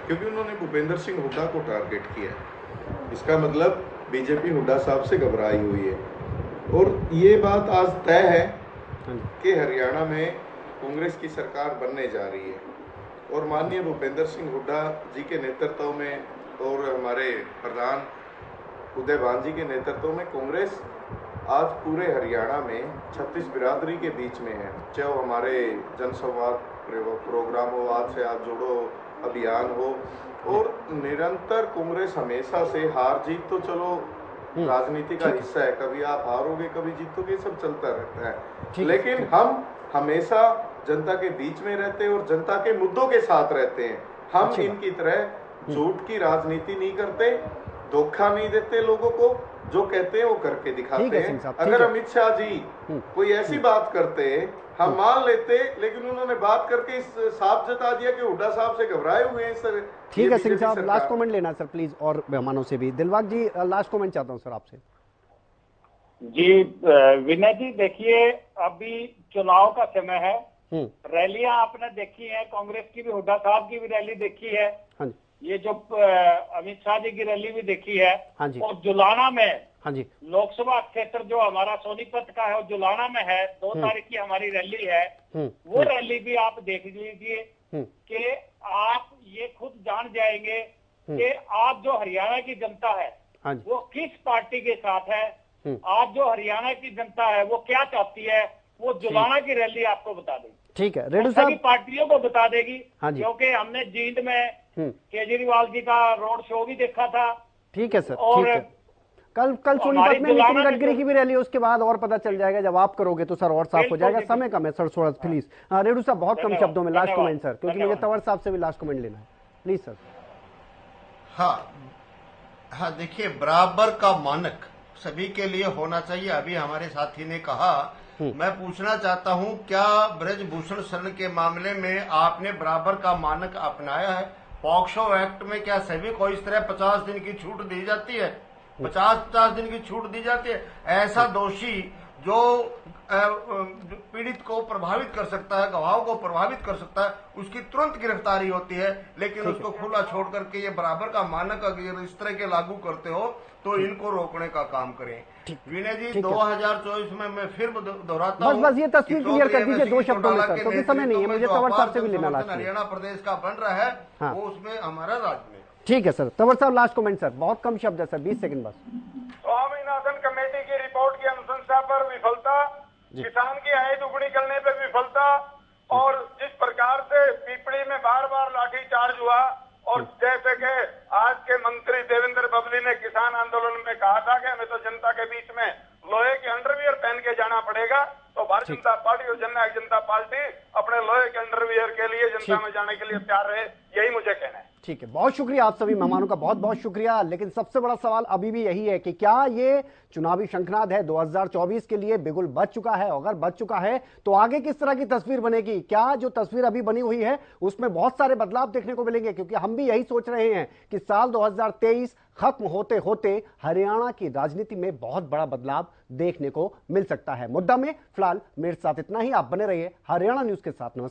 Speaker 8: क्योंकि उन्होंने भूपेंद्र सिंह हुड्डा को टारगेट किया है। इसका मतलब बीजेपी हुड्डा साहब से घबराई हुई है, और ये बात आज तय है कि हरियाणा में कांग्रेस की सरकार बनने जा रही है, और माननीय भूपेंद्र सिंह हुड्डा जी के नेतृत्व में और हमारे प्रधान उदय भान जी के नेतृत्व में कांग्रेस आज पूरे हरियाणा में 36 बिरादरी के बीच में है। चाहे वो हमारे जनसंवाद प्रोग्राम हो, आज से आप जोड़ो अभियान हो, और निरंतर कांग्रेस हमेशा से, हार जीत तो चलो राजनीति का हिस्सा है, कभी आप हारोगे कभी जीतोगे, सब चलता रहता है, लेकिन हम हमेशा जनता के बीच में रहते हैं और जनता के मुद्दों के साथ रहते हैं। हम इनकी तरह झूठ की राजनीति नहीं करते, धोखा नहीं देते लोगों को, जो कहते हैं वो करके दिखाते हैं। अगर अमित शाह जी कोई ऐसी बात करते हम मान लेते, लेकिन उन्होंने बात करके इस साफ जता दिया कि हुड्डा साहब से घबराए हुए हैं सर।
Speaker 1: ठीक है सिंह साहब, लास्ट कमेंट लेना सर प्लीज, और मेहमानों से भी। दिलबाग जी, लास्ट कमेंट चाहता हूं सर आपसे।
Speaker 11: जी विनय जी, देखिए अभी चुनाव का समय है, रैलियां आपने देखी है, कांग्रेस की भी, हुड्डा साहब की भी रैली देखी है, ये जो अमित शाह जी की रैली भी देखी है, और जुलाना में लोकसभा क्षेत्र जो हमारा सोनीपत का है वो जुलाना में है, 2 तारीख की हमारी रैली है, वो रैली भी आप देख लीजिए कि आप ये खुद जान जाएंगे कि आज जो हरियाणा की जनता है वो किस पार्टी के साथ है, आज जो हरियाणा की जनता है वो क्या चाहती है, वो जुलाना की रैली आपको बता देगी।
Speaker 1: ठीक है, रेड्डी साहब,
Speaker 11: सभी पार्टियों को बता देगी, क्योंकि हमने जींद में केजरीवाल जी का रोड शो भी देखा था।
Speaker 1: ठीक है सर, ठीक है। कल सोनीपत में नितिन गडकरी की भी रैली है, उसके बाद और पता चल जाएगा, जब आप करोगे तो सर और साफ हो जाएगा। समय कम है सर, थोड़ा प्लीज। रेड्डी साहब, बहुत कम शब्दों में लास्ट कमेंट सर, क्योंकि मुझे तंवर साहब से भी लास्ट कमेंट लेना है, प्लीज सर।
Speaker 9: हाँ, देखिए, बराबर का मानक सभी के लिए होना चाहिए। अभी हमारे साथी ने कहा, मैं पूछना चाहता हूं, क्या ब्रजभूषण शरण के मामले में आपने बराबर का मानक अपनाया है? पॉक्सो एक्ट में क्या सभी को इस तरह 50 दिन की छूट दी जाती है? 50 दिन की छूट दी जाती है? ऐसा दोषी जो पीड़ित को प्रभावित कर सकता है, गवाहों को प्रभावित कर सकता है, उसकी तुरंत गिरफ्तारी होती है, लेकिन उसको खुला छोड़ करके ये बराबर का मानक अगर इस तरह के लागू करते हो तो इनको रोकने का काम करें। विनय जी, 2024 में मैं फिर दोहराता हूँ,
Speaker 1: बस ये तस्वीर क्लियर कर दीजिए 2 शब्दों में सर, क्योंकि समय नहीं है, मुझे तंवर साहब से भी लेना लास्ट।
Speaker 9: हरियाणा प्रदेश का बन रहा है वो उसमें हमारा राज्य में।
Speaker 1: ठीक है सर, तंवर साहब लास्ट कमेंट सर, बहुत कम शब्द है सर, 20 सेकंड बस।
Speaker 10: स्वामीनाथन कमेटी की रिपोर्ट की अनुशंसा पर विफलता, किसान की आय दुगुनी करने पर विफलता, और जिस प्रकार से पीपड़ी में बार बार लाठीचार्ज हुआ, और जैसे कि आज के मंत्री देवेंद्र बबली ने किसान आंदोलन में कहा था कि हमें तो जनता के बीच में लोहे के अंडरवियर पहन के जाना पड़ेगा, तो भारतीय जनता पार्टी और जननायक जनता पार्टी अपने लोहे के अंडरवियर के लिए जनता में जाने के लिए तैयार रहे, यही मुझे कहना है।
Speaker 1: ठीक है, बहुत शुक्रिया आप सभी मेहमानों का, बहुत बहुत शुक्रिया। लेकिन सबसे बड़ा सवाल अभी भी यही है कि क्या ये चुनावी शंखनाद है 2024 के लिए बिगुल बज चुका है? अगर बज चुका है तो आगे किस तरह की तस्वीर बनेगी? क्या जो तस्वीर अभी बनी हुई है उसमें बहुत सारे बदलाव देखने को मिलेंगे? क्योंकि हम भी यही सोच रहे हैं कि साल 2023 खत्म होते होते हरियाणा की राजनीति में बहुत बड़ा बदलाव देखने को मिल सकता है। मुद्दा में फिलहाल मेरे साथ इतना ही। आप बने रहिए हरियाणा न्यूज के साथ। नमस्कार।